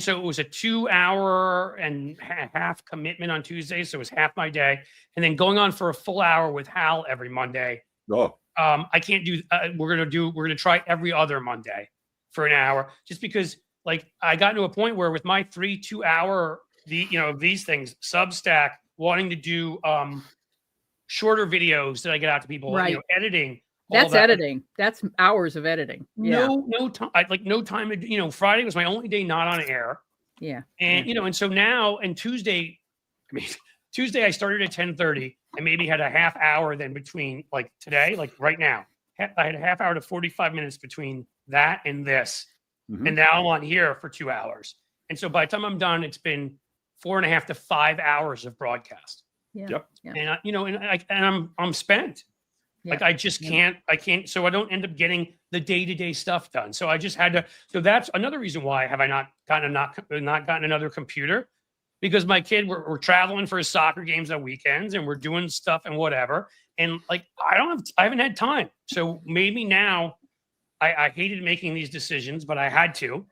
so it was a 2-hour and a half commitment on Tuesday. So it was half my day. And then going on for a full hour with Hal every Monday. I can't do, we're going to try every other Monday for an hour, just because I got to a point where with my 2-hour, these things, Substack, wanting to do shorter videos that I get out to people, editing. That's editing. That's hours of editing. No time. No time to, Friday was my only day not on air. Yeah. And, and so now, and Tuesday I started at 10:30 and maybe had a half hour then between today, right now, I had a half hour to 45 minutes between that and this. And now I'm on here for 2 hours. And so by the time I'm done, it's been 4.5 to 5 hours of broadcast. Yeah. And I'm spent. I just can't, so I don't end up getting the day-to-day stuff done. So I just had to, so that's another reason why have I not gotten another computer, because my kid, we're traveling for his soccer games on weekends and we're doing stuff and whatever. And I haven't had time. So maybe now I hated making these decisions, but I had to,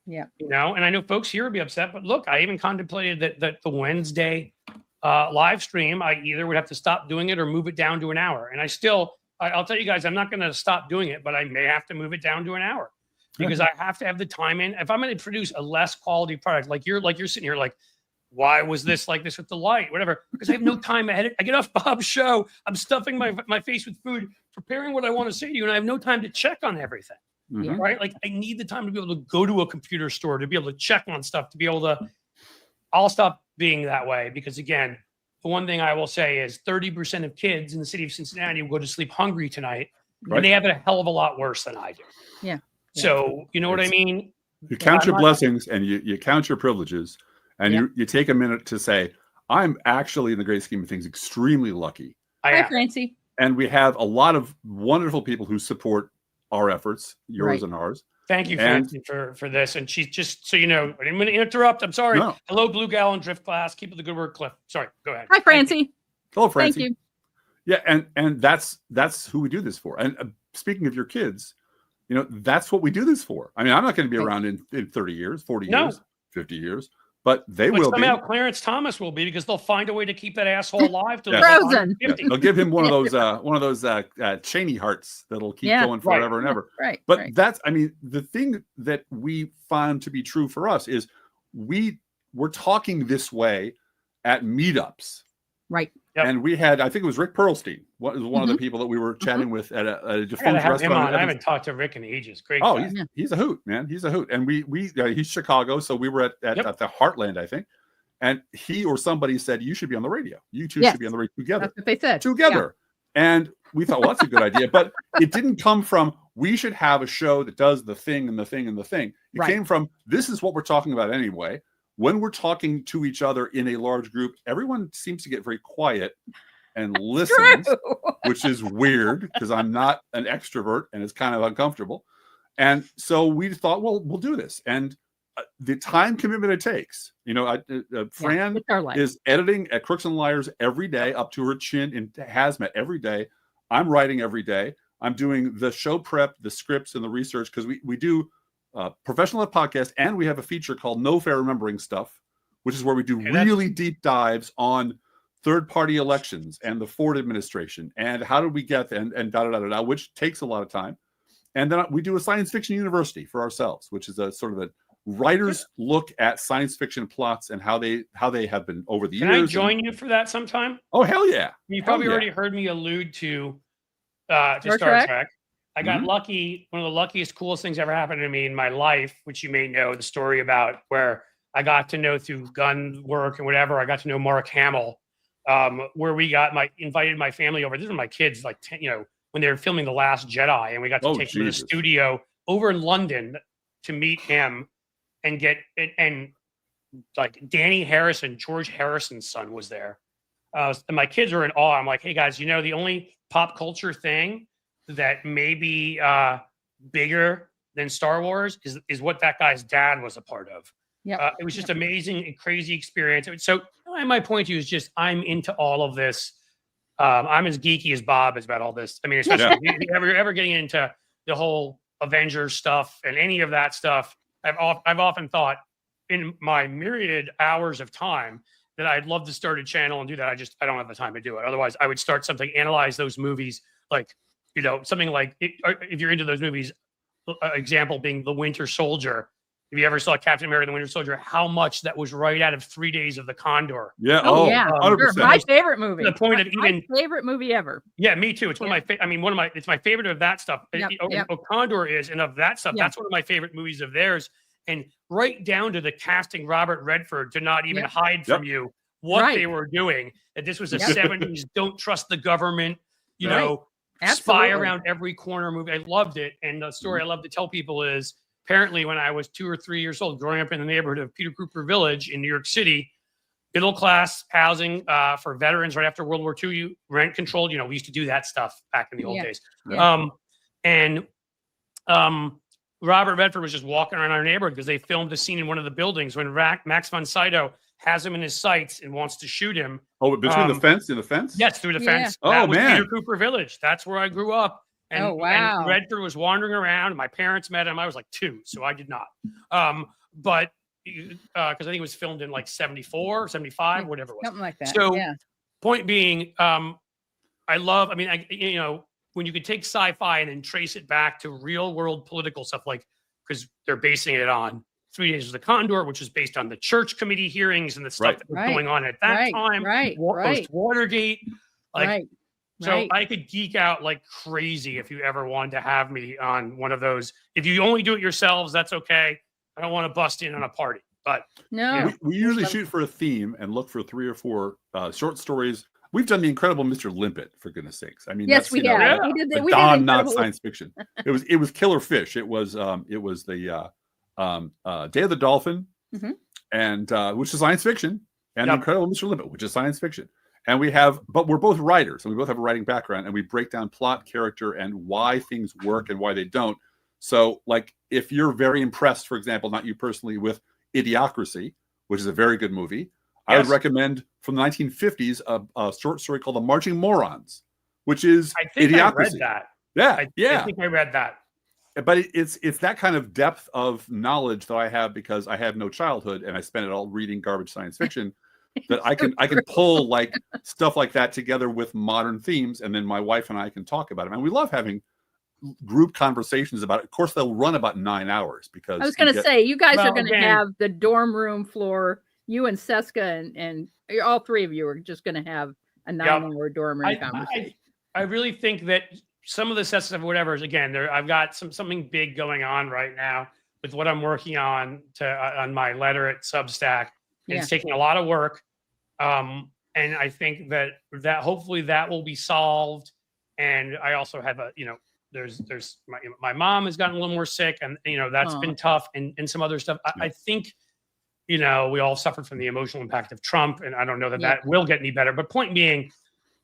and I know folks here would be upset, but look, I even contemplated that the Wednesday live stream, I either would have to stop doing it or move it down to an hour. And I'll tell you guys, I'm not going to stop doing it, but I may have to move it down to an hour because I have to have the time in. If I'm going to produce a less quality product, like you're sitting here why was this like this with the light, whatever, because I have no time ahead. I get off Bob's show, I'm stuffing my face with food, preparing what I want to say to you, and I have no time to check on everything. Mhm. Right? Like I need the time to be able to go to a computer store, to be able to check on stuff, to be able to. I'll stop being that way because, again, the one thing I will say is 30% of kids in the city of Cincinnati will go to sleep hungry tonight, Right. and they have it a hell of a lot worse than I do. Yeah. So you know what I mean? You count I'm your not- blessings and you count your privileges, and Yep. you take a minute to say, I'm actually, in the great scheme of things, extremely lucky. I Hi, am. Francie. And we have a lot of wonderful people who support our efforts, yours Right. and ours. Thank you, And- Fancy, for this. And she's just so you know, I didn't mean to interrupt. I'm sorry. No. Hello, Blue Gal and Drift Class. Keep up the good work, Cliff. Sorry, go ahead. Hi, Thank you. Francie. Hello, Francie. Thank you. Yeah, and that's who we do this for. And speaking of your kids, you know, that's what we do this for. I mean, I'm not going to be Right. around in 30 years, 40 No. years, 50 years, but they But will be. somehow Clarence Thomas will be, because they'll find a way to keep that asshole alive till Yeah. they're Frozen. Yeah, 150. they'll give him one of those Cheney hearts that'll keep Yeah. going Right. forever and ever. Right. But right. that's, I mean, the thing that we found to be true for us is we're talking this way at meetups. Right. Yep. And we had, I think it was Rick Perlstein, one of the people that we were chatting with at a I gotta defunct have him restaurant. on. in I Evans- haven't talked to Rick in ages. Great. Oh, guy. he's a hoot, man. He's a hoot. And he's Chicago, so we were at Yep. the Heartland, I think. And he or somebody said, you should be on the radio. You two Yes. should be on the radio together. That's what they said. Together. And we thought, well, that's a good idea. But it didn't come from, we should have a show that does the thing and the thing and the thing. It Right. came from, this is what we're talking about anyway. When we're talking to each other in a large group, everyone seems to get very quiet and listens, True. which is weird because I'm not an extrovert and it's kind of uncomfortable. And so we thought, well, we'll do this. And the time commitment it takes, you know, Fran It's our life. is editing at Crooks and Liars every day up to her chin in hazmat every day. I'm writing every day. I'm doing the show prep, the scripts, and the research because we do professional podcast, and we have a feature called No Fair Remembering Stuff, which is where we do Okay, that's- really deep dives on third-party elections and the Ford administration and how did we get there and da da da da, which takes a lot of time. And then we do a science fiction university for ourselves, which is a sort of a writer's look at science fiction plots and how they have been over the Can years. I and- join you for that sometime? Oh, hell yeah. You probably yeah. already heard me allude to Star Star Trek? Trek. I got lucky. One of the luckiest, coolest things ever happened to me in my life, which you may know the story about, where I got to know through gun work and whatever. I got to know Mark Hamill, where we invited my family over. These are my kids, like 10, when they were filming The Last Jedi, and we got to take them to the Jesus. studio over in London to meet him and get and like Danny Harrison, George Harrison's son, was there. And my kids were in awe. I'm like, hey guys, the only pop culture thing that may be bigger than Star Wars is what that guy's dad was a part of. Yeah. It was just amazing and crazy experience. So my point to you is just, I'm into all of this. I'm as geeky as Bob is about all this. I mean, especially if you're ever getting into the whole Avengers stuff and any of that stuff. I've often thought in my myriad hours of time that I'd love to start a channel and do that. I don't have the time to do it. Otherwise, I would start something, analyze those movies, like, something like, if you're into those movies, example being The Winter Soldier. If you ever saw Captain America: The Winter Soldier, how much that was right out of 3 Days of the Condor. Yeah. Oh, yeah. 100%. Sure. My favorite movie. To the point of My favorite movie ever. Yeah, me too. It's one of my, it's my favorite of that stuff. Yep. Condor is, and of that stuff, Yep. that's one of my favorite movies of theirs. And right down to the casting Robert Redford to not even Yep. hide from you what Right. they were doing, that this was a Yep. 70s, don't trust the government, Right. spy Absolutely. around every corner movie. I loved it. And the story I love to tell people is, apparently when I was 2 or 3 years old, growing up in the neighborhood of Peter Cooper Village in New York City, middle class housing for veterans right after World War II, you rent controlled. We used to do that stuff back in the old days. Yeah. Robert Redford was just walking around our neighborhood because they filmed a scene in one of the buildings when Max von Sydow has him in his sights and wants to shoot him. Oh, between the fence and the fence? Yes, through the Yeah. fence. Oh, That was man. Peter Cooper Village. That's where I grew up. And, Oh, wow. and Redford was wandering around. My parents met him. I was like 2, so I did not. But because I think it was filmed in like 74, 75, whatever it was. Something like that. So, yeah. Point being, when you could take sci-fi and then trace it back to real world political stuff, like, because they're basing it on 3 Days of the Condor, which is based on the church committee hearings and the stuff Right. that was Right. going on at that time. Right. Post Watergate. Like, Right. so Right. I could geek out like crazy if you ever wanted to have me on one of those. If you only do it yourselves, that's okay. I don't want to bust in on a party, but No. Yeah. We usually shoot for a theme and look for 3 or 4 short stories. We've done The Incredible Mr. Limpet, for goodness sakes. I mean, Yes, that's, we you know, have. yeah. We did the that. We did Don, not Incredible- science fiction. It was Killer Fish. It was the Day of the Dolphin, Mhm. and which is science fiction, and The Yep. Incredible Mr. Limpet, which is science fiction. And but we're both writers, and we both have a writing background, and we break down plot, character, and why things work and why they don't. So, like, if you're very impressed, for example, not you personally, with Idiocracy, which is a very good movie, I would Yes. recommend from the 1950s a short story called The Marching Morons, which is I think I read Idiocracy. that. Yeah, I yeah. think I read that. But it's that kind of depth of knowledge that I have because I have no childhood and I spent it all reading garbage science fiction that I can pull like stuff like that together with modern themes, and then my wife and I can talk about it. And we love having group conversations about it. Of course, they'll run about 9 hours because I was going to say, you guys are Well, going to again- have the dorm room floor. You and Seska and all 3 of you are just going to have a 9-hour dorm room conversation. I really think that some of the sets of whatever is again there. I've got something big going on right now with what I'm working on on my letter at Substack. And It's taking a lot of work, and I think that hopefully that will be solved. And I also have there's my mom has gotten a little more sick, and that's been tough, and some other stuff. I think we all suffered from the emotional impact of Trump, and I don't know that that will get any better. But point being,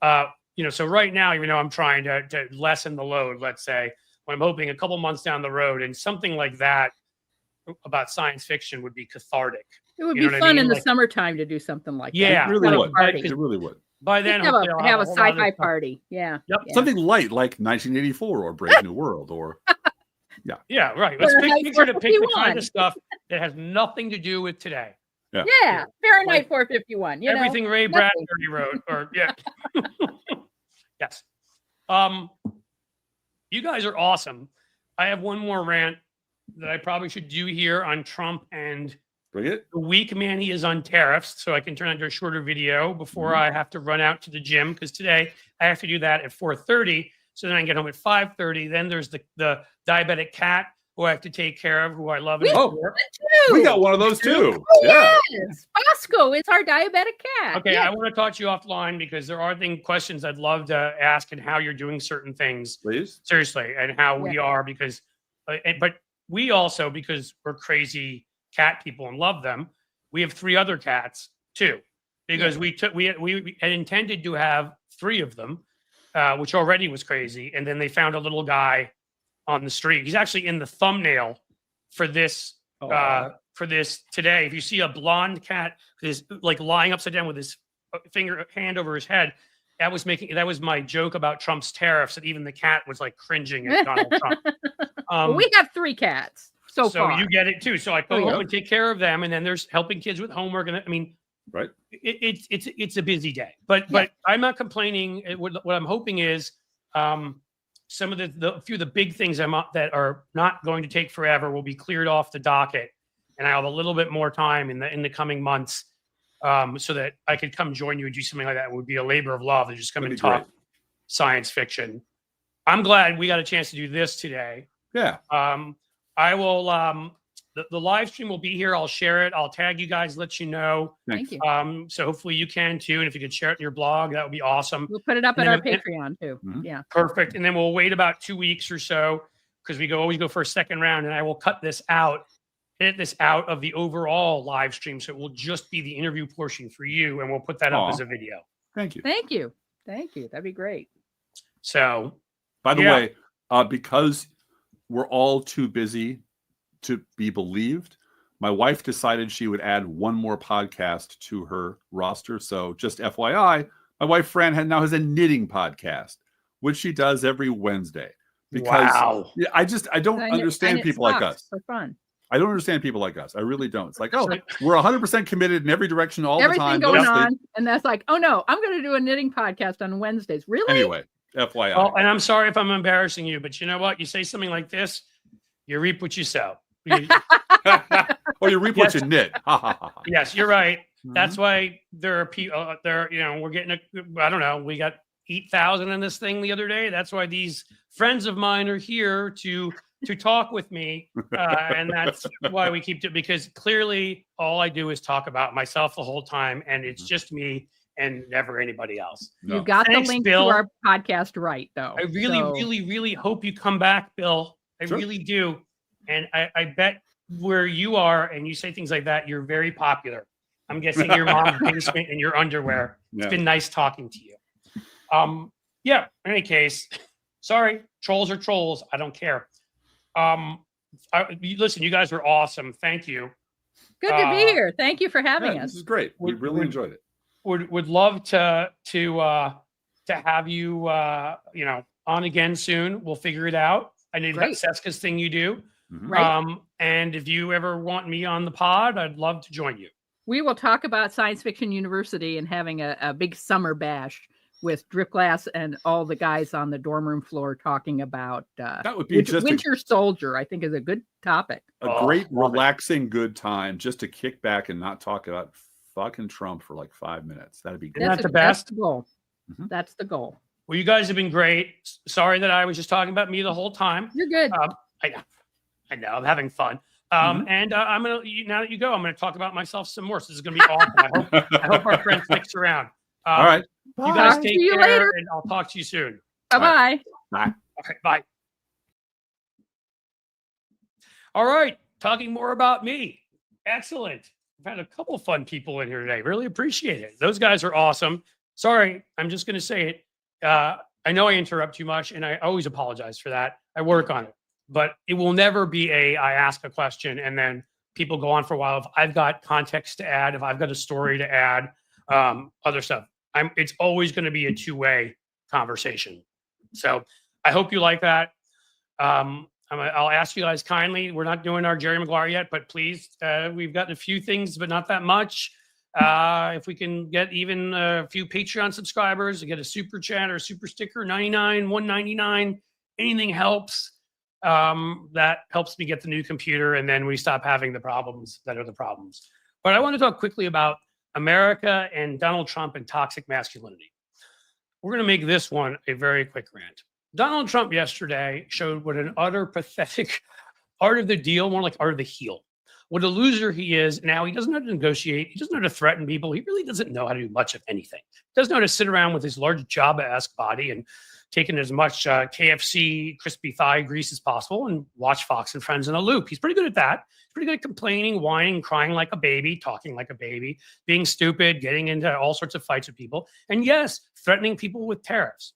so right now, I'm trying to lessen the load, let's say, when I'm hoping a couple months down the road, and something like that about science fiction would be cathartic. It would You be know what I fun mean? in the Like- summertime to do something like Yeah, that. it really Have a would. party. It really would. By then, Just have hopefully I'll a whole lot of sci-fi stuff. party. Yeah. Yep. Yeah. Something light like 1984 or Brave New World or Yeah, right. Let's Fahrenheit make sure to pick the 451. kind of stuff that has nothing to do with today. Yeah. Fahrenheit 451. Everything Ray nothing. Bradbury wrote, or yeah. Yes. You guys are awesome. I have one more rant that I probably should do here on Trump and bring it. the weak man he is on tariffs, so I can turn into a shorter video before I have to run out to the gym, because today I have to do that at 4:30. So then I get home at 5:30. Then there's the diabetic cat who I have to take care of, who I love. And Oh, adore. we got one of those too. Oh, Yeah. yes. Bosco is our diabetic cat. Okay, Yeah. I want to talk to you offline because there are questions I'd love to ask and how you're doing certain things. Please. Seriously, and how we are, because, but we also, because we're crazy cat people and love them, we have 3 other cats too, because we had intended to have 3 of them, which already was crazy, and then they found a little guy on the street. He's actually in the thumbnail for this today. If you see a blonde cat is like lying upside down with his hand over his head, that was my joke about Trump's tariffs, that even the cat was like cringing at Donald Trump. Well, we have 3 cats so far. You get it too. So I go Oh, yeah. home and take care of them, and then there's helping kids with homework, and I mean, Right. it's a busy day, but I'm not complaining. What I'm hoping is some of a few of the big things that are not going to take forever will be cleared off the docket, and I have a little bit more time in the coming months, so that I could come join you and do something like that. It would be a labor of love to just come That'd and be talk great. science fiction. I'm glad we got a chance to do this today. Yeah. I will. The live stream will be here. I'll share it. I'll tag you guys, let you know. Thank you. So hopefully you can too. And if you could share it in your blog, that would be awesome. We'll put it up and at then our Patreon too. Mhm. Yeah. Perfect. And then we'll wait about 2 weeks or so, because we always go for a second round, and I will edit this out of the overall live stream. So it will just be the interview portion for you, and we'll put that up as a video. Thank you. Thank you. Thank you. That'd be great. So By the Yeah. way, because we're all too busy to be believed, my wife decided she would add one more podcast to her roster. So just FYI, my wife Fran now has a knitting podcast, which she does every Wednesday. Because wow. yeah, I don't understand knit people like socks us. for fun. I don't understand people like us. I really don't. It's like, oh, we're 100% committed in every direction all Everything the time. going Don't on, and that's like, oh no, I'm going to do a knitting podcast on Wednesdays. Really? Anyway, FYI. Well, and I'm sorry if I'm embarrassing you, but you know what? You say something like this, you reap what you sow. Oh, you reap what Yes. you knit. Ha, ha, ha, ha. Yes, you're right. That's Mhm. why there are people there, we're getting I don't know, we got 8,000 in this thing the other day. That's why these friends of mine are here to talk with me. And that's why we keep it, because clearly all I do is talk about myself the whole time, and it's Mhm. just me and never anybody else. You No. got Thanks, the link Bill. to our podcast right, though. I really, So, really, really hope you come back, Bill. I Sure. really do. And I bet where you are and you say things like that, you're very popular. I'm guessing your mom's basement in your underwear. It's Yeah. been nice talking to you. Yeah, in any case, sorry, trolls are trolls. I don't care. Listen, you guys were awesome. Thank you. good to be here. Thank you for having Yeah, us. this is great. We really enjoyed it. Would love to have you on again soon. We'll figure it out. I know you've got Great. Seska's thing you do. Mhm. Right. And if you ever want me on the pod, I'd love to join you. We will talk about Science Fiction University and having a big summer bash with Drip Glass and all the guys on the dorm room floor talking about That would be just Winter Soldier, I think is a good topic. a Oh, great, love it. relaxing, good time just to kick back and not talk about fucking Trump for like 5 minutes. That'd be great. Isn't that the That's best? the goal. Mhm. That's the goal. Well, you guys have been great. Sorry that I was just talking about me the whole time. You're good. I know, I'm having fun. Mhm. And I'm gonna now that you go, I'm gonna talk about myself some more. So this is gonna be awesome. I hope our friend sticks around. All right. You guys Bye. take See you care, later. and I'll talk to you soon. Bye-bye. Bye. All right, bye. All right, talking more about me. Excellent. I've had a couple of fun people in here today. Really appreciate it. Those guys are awesome. Sorry, I'm just going to say it. I know I interrupt too much, and I always apologize for that. I work on it, but it will never be I ask a question and then people go on for a while. If I've got context to add, if I've got a story to add, other stuff, it's always going to be a two-way conversation. So I hope you like that. I'll ask you guys kindly. We're not doing our Jerry Maguire yet, but please, we've gotten a few things, but not that much. If we can get even a few Patreon subscribers to get a super chat or a super sticker, 99, 199, anything helps. That helps me get the new computer, and then we stop having the problems that are the problems. But I want to talk quickly about America and Donald Trump and toxic masculinity. We're going to make this one a very quick rant. Donald Trump yesterday showed what an utter pathetic art of the deal, more like art of the heel. What a loser he is. Now, he doesn't know how to negotiate. He doesn't know how to threaten people. He really doesn't know how to do much of anything. He doesn't know how to sit around with his large Jabba-esque body and taking as much KFC crispy thigh grease as possible and watch Fox and Friends in a loop. He's pretty good at that. He's pretty good at complaining, whining, crying like a baby, talking like a baby, being stupid, getting into all sorts of fights with people. And yes, threatening people with tariffs.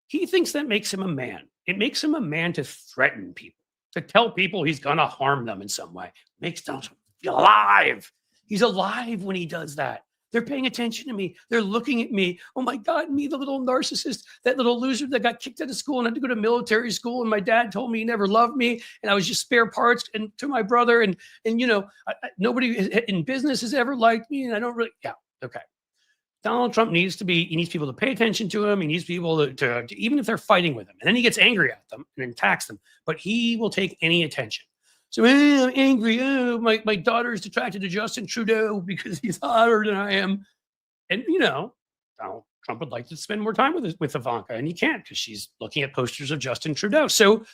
He thinks that makes him a man. It makes him a man to threaten people, to tell people he's going to harm them in some way. Makes Donald Trump feel alive. He's alive when he does that. They're paying attention to me. They're looking at me. Oh my God, me, the little narcissist, that little loser that got kicked out of school and had to go to military school. And my dad told me he never loved me. And I was just spare parts and to my brother. And nobody in business has ever liked me. And I don't really, okay. Donald Trump he needs people to pay attention to him. He needs people to even if they're fighting with him. And then he gets angry at them and attacks them. But he will take any attention. So I'm angry. Oh, my daughter's attracted to Justin Trudeau because he's hotter than I am. And, Donald Trump would like to spend more time with Ivanka, and he can't because she's looking at posters of Justin Trudeau. So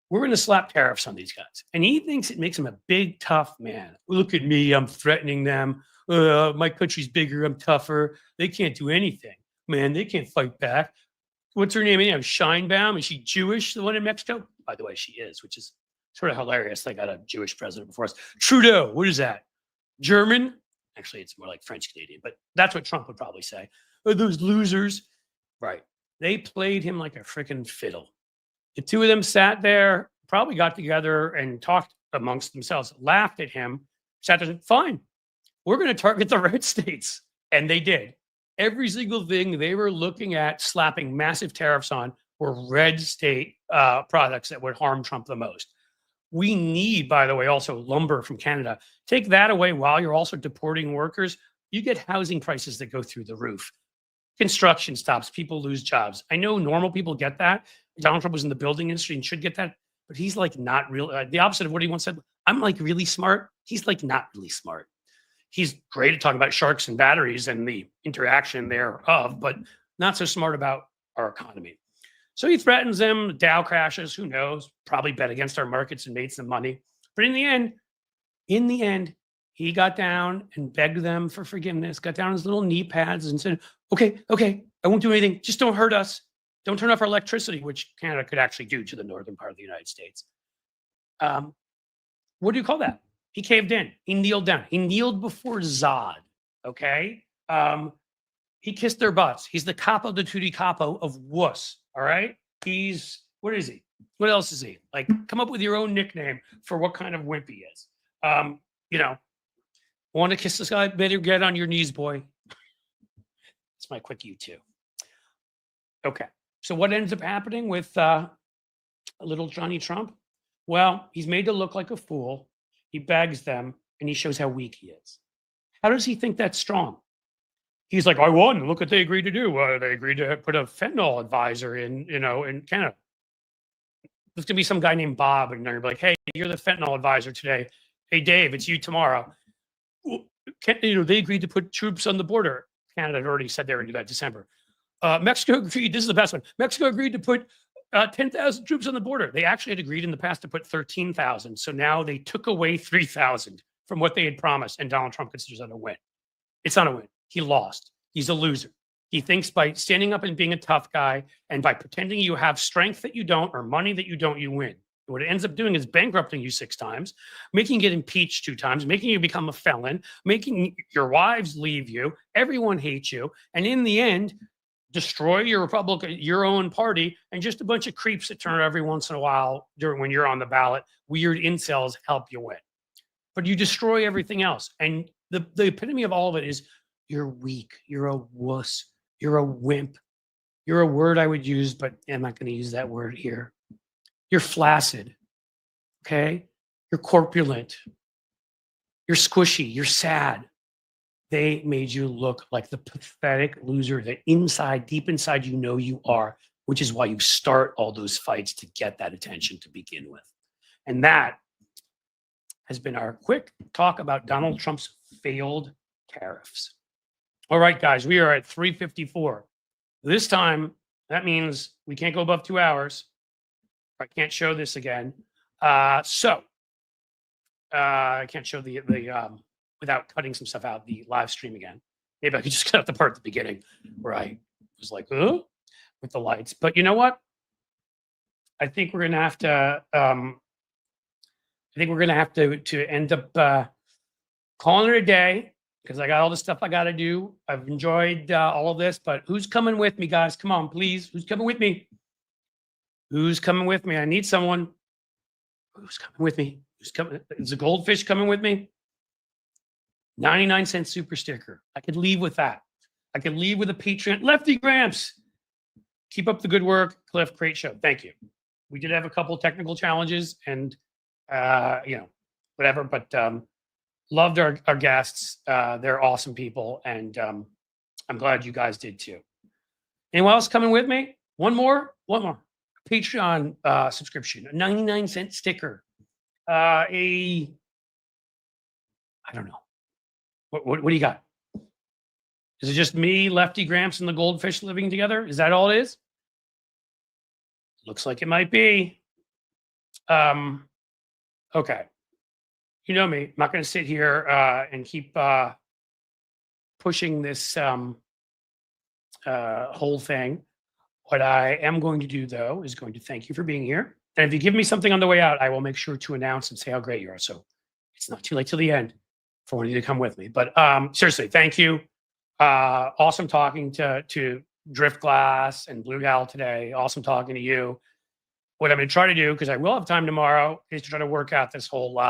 we're going to slap tariffs on these guys. And he thinks it makes him a big, tough man. Look at me. I'm threatening them. My country's bigger. I'm tougher. They can't do anything. Man, they can't fight back. What's her name? Scheinbaum. Is she Jewish, the one in Mexico? By the way, she is, which is sort of hilarious. They got a Jewish president before us. Trudeau, what is that? German? Actually, it's more like French Canadian, but that's what Trump would probably say. Oh, those losers. Right. They played him like a freaking fiddle. The two of them sat there, probably got together and talked amongst themselves, laughed at him, sat there and said, fine, we're going to target the red states. And they did. Every single thing they were looking at slapping massive tariffs on were red state products that would harm Trump the most. We need, by the way, also lumber from Canada. Take that away while you're also deporting workers. You get housing prices that go through the roof. Construction stops. People lose jobs. I know normal people get that. Donald Trump was in the building industry and should get that. but he's like not real. The opposite of what he once said. I'm like really smart. He's like not really smart. He's great at talking about sharks and batteries and the interaction thereof, but not so smart about our economy. So he threatens them. The Dow crashes. Who knows? Probably bet against our markets and made some money. But in the end, he got down and begged them for forgiveness, got down on his little knee pads and said, okay, I won't do anything. Just don't hurt us. Don't turn off our electricity, which Canada could actually do to the northern part of the United States. What do you call that? He caved in. He kneeled down. He kneeled before Zod, okay? He kissed their butts. He's the capo de tutti capo of wuss, all right? What is he? What else is he? Like, come up with your own nickname for what kind of wimp he is. Want to kiss this guy? Better get on your knees, boy. It's my quick you too. Okay, so what ends up happening with little Johnny Trump? Well, he's made to look like a fool. He begs them, and he shows how weak he is. How does he think that's strong? He's like, I won. Look what they agreed to do. They agreed to put a fentanyl advisor in Canada. There's gonna be some guy named Bob, and they're gonna be like, hey, you're the fentanyl advisor today. Hey, Dave, it's you tomorrow. They agreed to put troops on the border. Canada had already said they were going to do that in December. Mexico agreed. This is the best one. Mexico agreed to put 10,000 troops on the border. They actually had agreed in the past to put 13,000. So now they took away 3,000 from what they had promised, and Donald Trump considers that a win. It's not a win. He lost. He's a loser. He thinks by standing up and being a tough guy and by pretending you have strength that you don't or money that you don't, you win. What it ends up doing is bankrupting you 6 times, making you get impeached 2 times, making you become a felon, making your wives leave you. Everyone hates you. And in the end, destroy your Republican, your own party, and just a bunch of creeps that turn every once in a while when you're on the ballot. Weird incels help you win. But you destroy everything else. And the epitome of all of it is you're weak. You're a wuss. You're a wimp. You're a word I would use, but I'm not going to use that word here. You're flaccid, okay? You're corpulent. You're squishy. You're sad. They made you look like the pathetic loser that inside, deep inside, you know you are, which is why you start all those fights to get that attention to begin with. And that has been our quick talk about Donald Trump's failed tariffs. All right, guys, we are at 3:54. This time, that means we can't go above 2 hours. I can't show this again. I can't show the without cutting some stuff out, the live stream again. Maybe I could just cut out the part at the beginning where I was like, with the lights. But you know what? I think we're gonna have to to end up calling it a day because I got all the stuff I got to do. I've enjoyed all of this, but who's coming with me, guys? Come on, please. Who's coming with me? Who's coming with me? I need someone. Who's coming with me? Who's coming? Is the goldfish coming with me? 99-cent super sticker. I could leave with that. I could leave with a Patreon. Lefty Gramps. Keep up the good work, Cliff. Great show. Thank you. We did have a couple of technical challenges and, whatever, but loved our guests. They're awesome people. And I'm glad you guys did too. Anyone else coming with me? One more. Patreon subscription, a 99-cent sticker, I don't know. What do you got? Is it just me, Lefty Gramps, and the goldfish living together? Is that all it is? Looks like it might be. Okay. You know me. I'm not going to sit here and keep pushing this whole thing. What I am going to do, though, is going to thank you for being here. And if you give me something on the way out, I will make sure to announce and say how great you are. So it's not too late till the end for one of you to come with me. But seriously, thank you. Awesome talking to Drift Glass and Blue Gal today. Awesome talking to you. What I'm going to try to do, because I will have time tomorrow, is to try to work out this whole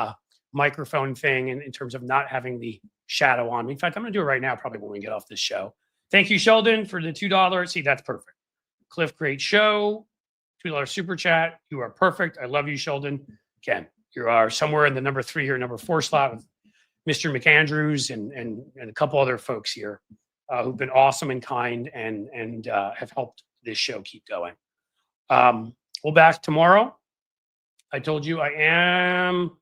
microphone thing in terms of not having the shadow on me. In fact, I'm going to do it right now, probably when we get off this show. Thank you, Sheldon, for the $2. See, that's perfect. Cliff, great show. $2 super chat. You are perfect. I love you, Sheldon. Again, you are somewhere in the number 3 or number 4 slot with Mr. McAndrews and a couple other folks here who've been awesome and kind and have helped this show keep going. We'll back tomorrow. I told you I am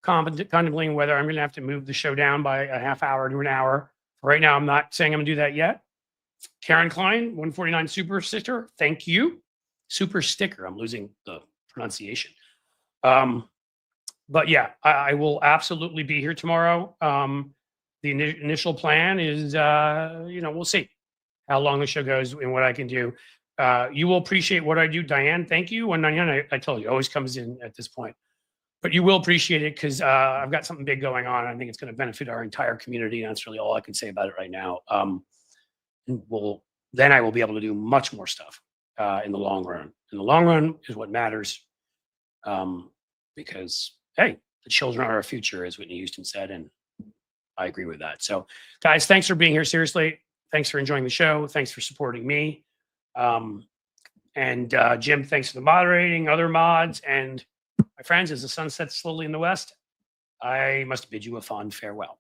contemplating whether I'm going to have to move the show down by a half hour to an hour. Right now, I'm not saying I'm going to do that yet. Karen Klein, 149 Super Sticker. Thank you. Super Sticker. I'm losing the pronunciation. But yeah, I will absolutely be here tomorrow. The initial plan is, we'll see how long the show goes and what I can do. You will appreciate what I do. Diane, thank you. 199, I told you, always comes in at this point. But you will appreciate it because I've got something big going on. I think it's going to benefit our entire community. And that's really all I can say about it right now. Then I will be able to do much more stuff in the long run. In the long run is what matters. Because, hey, the children are our future, as Whitney Houston said. And I agree with that. So, guys, thanks for being here. Seriously, thanks for enjoying the show. Thanks for supporting me. And Jim, thanks for the moderating, other mods, and my friends, as the sun sets slowly in the west, I must bid you a fond farewell.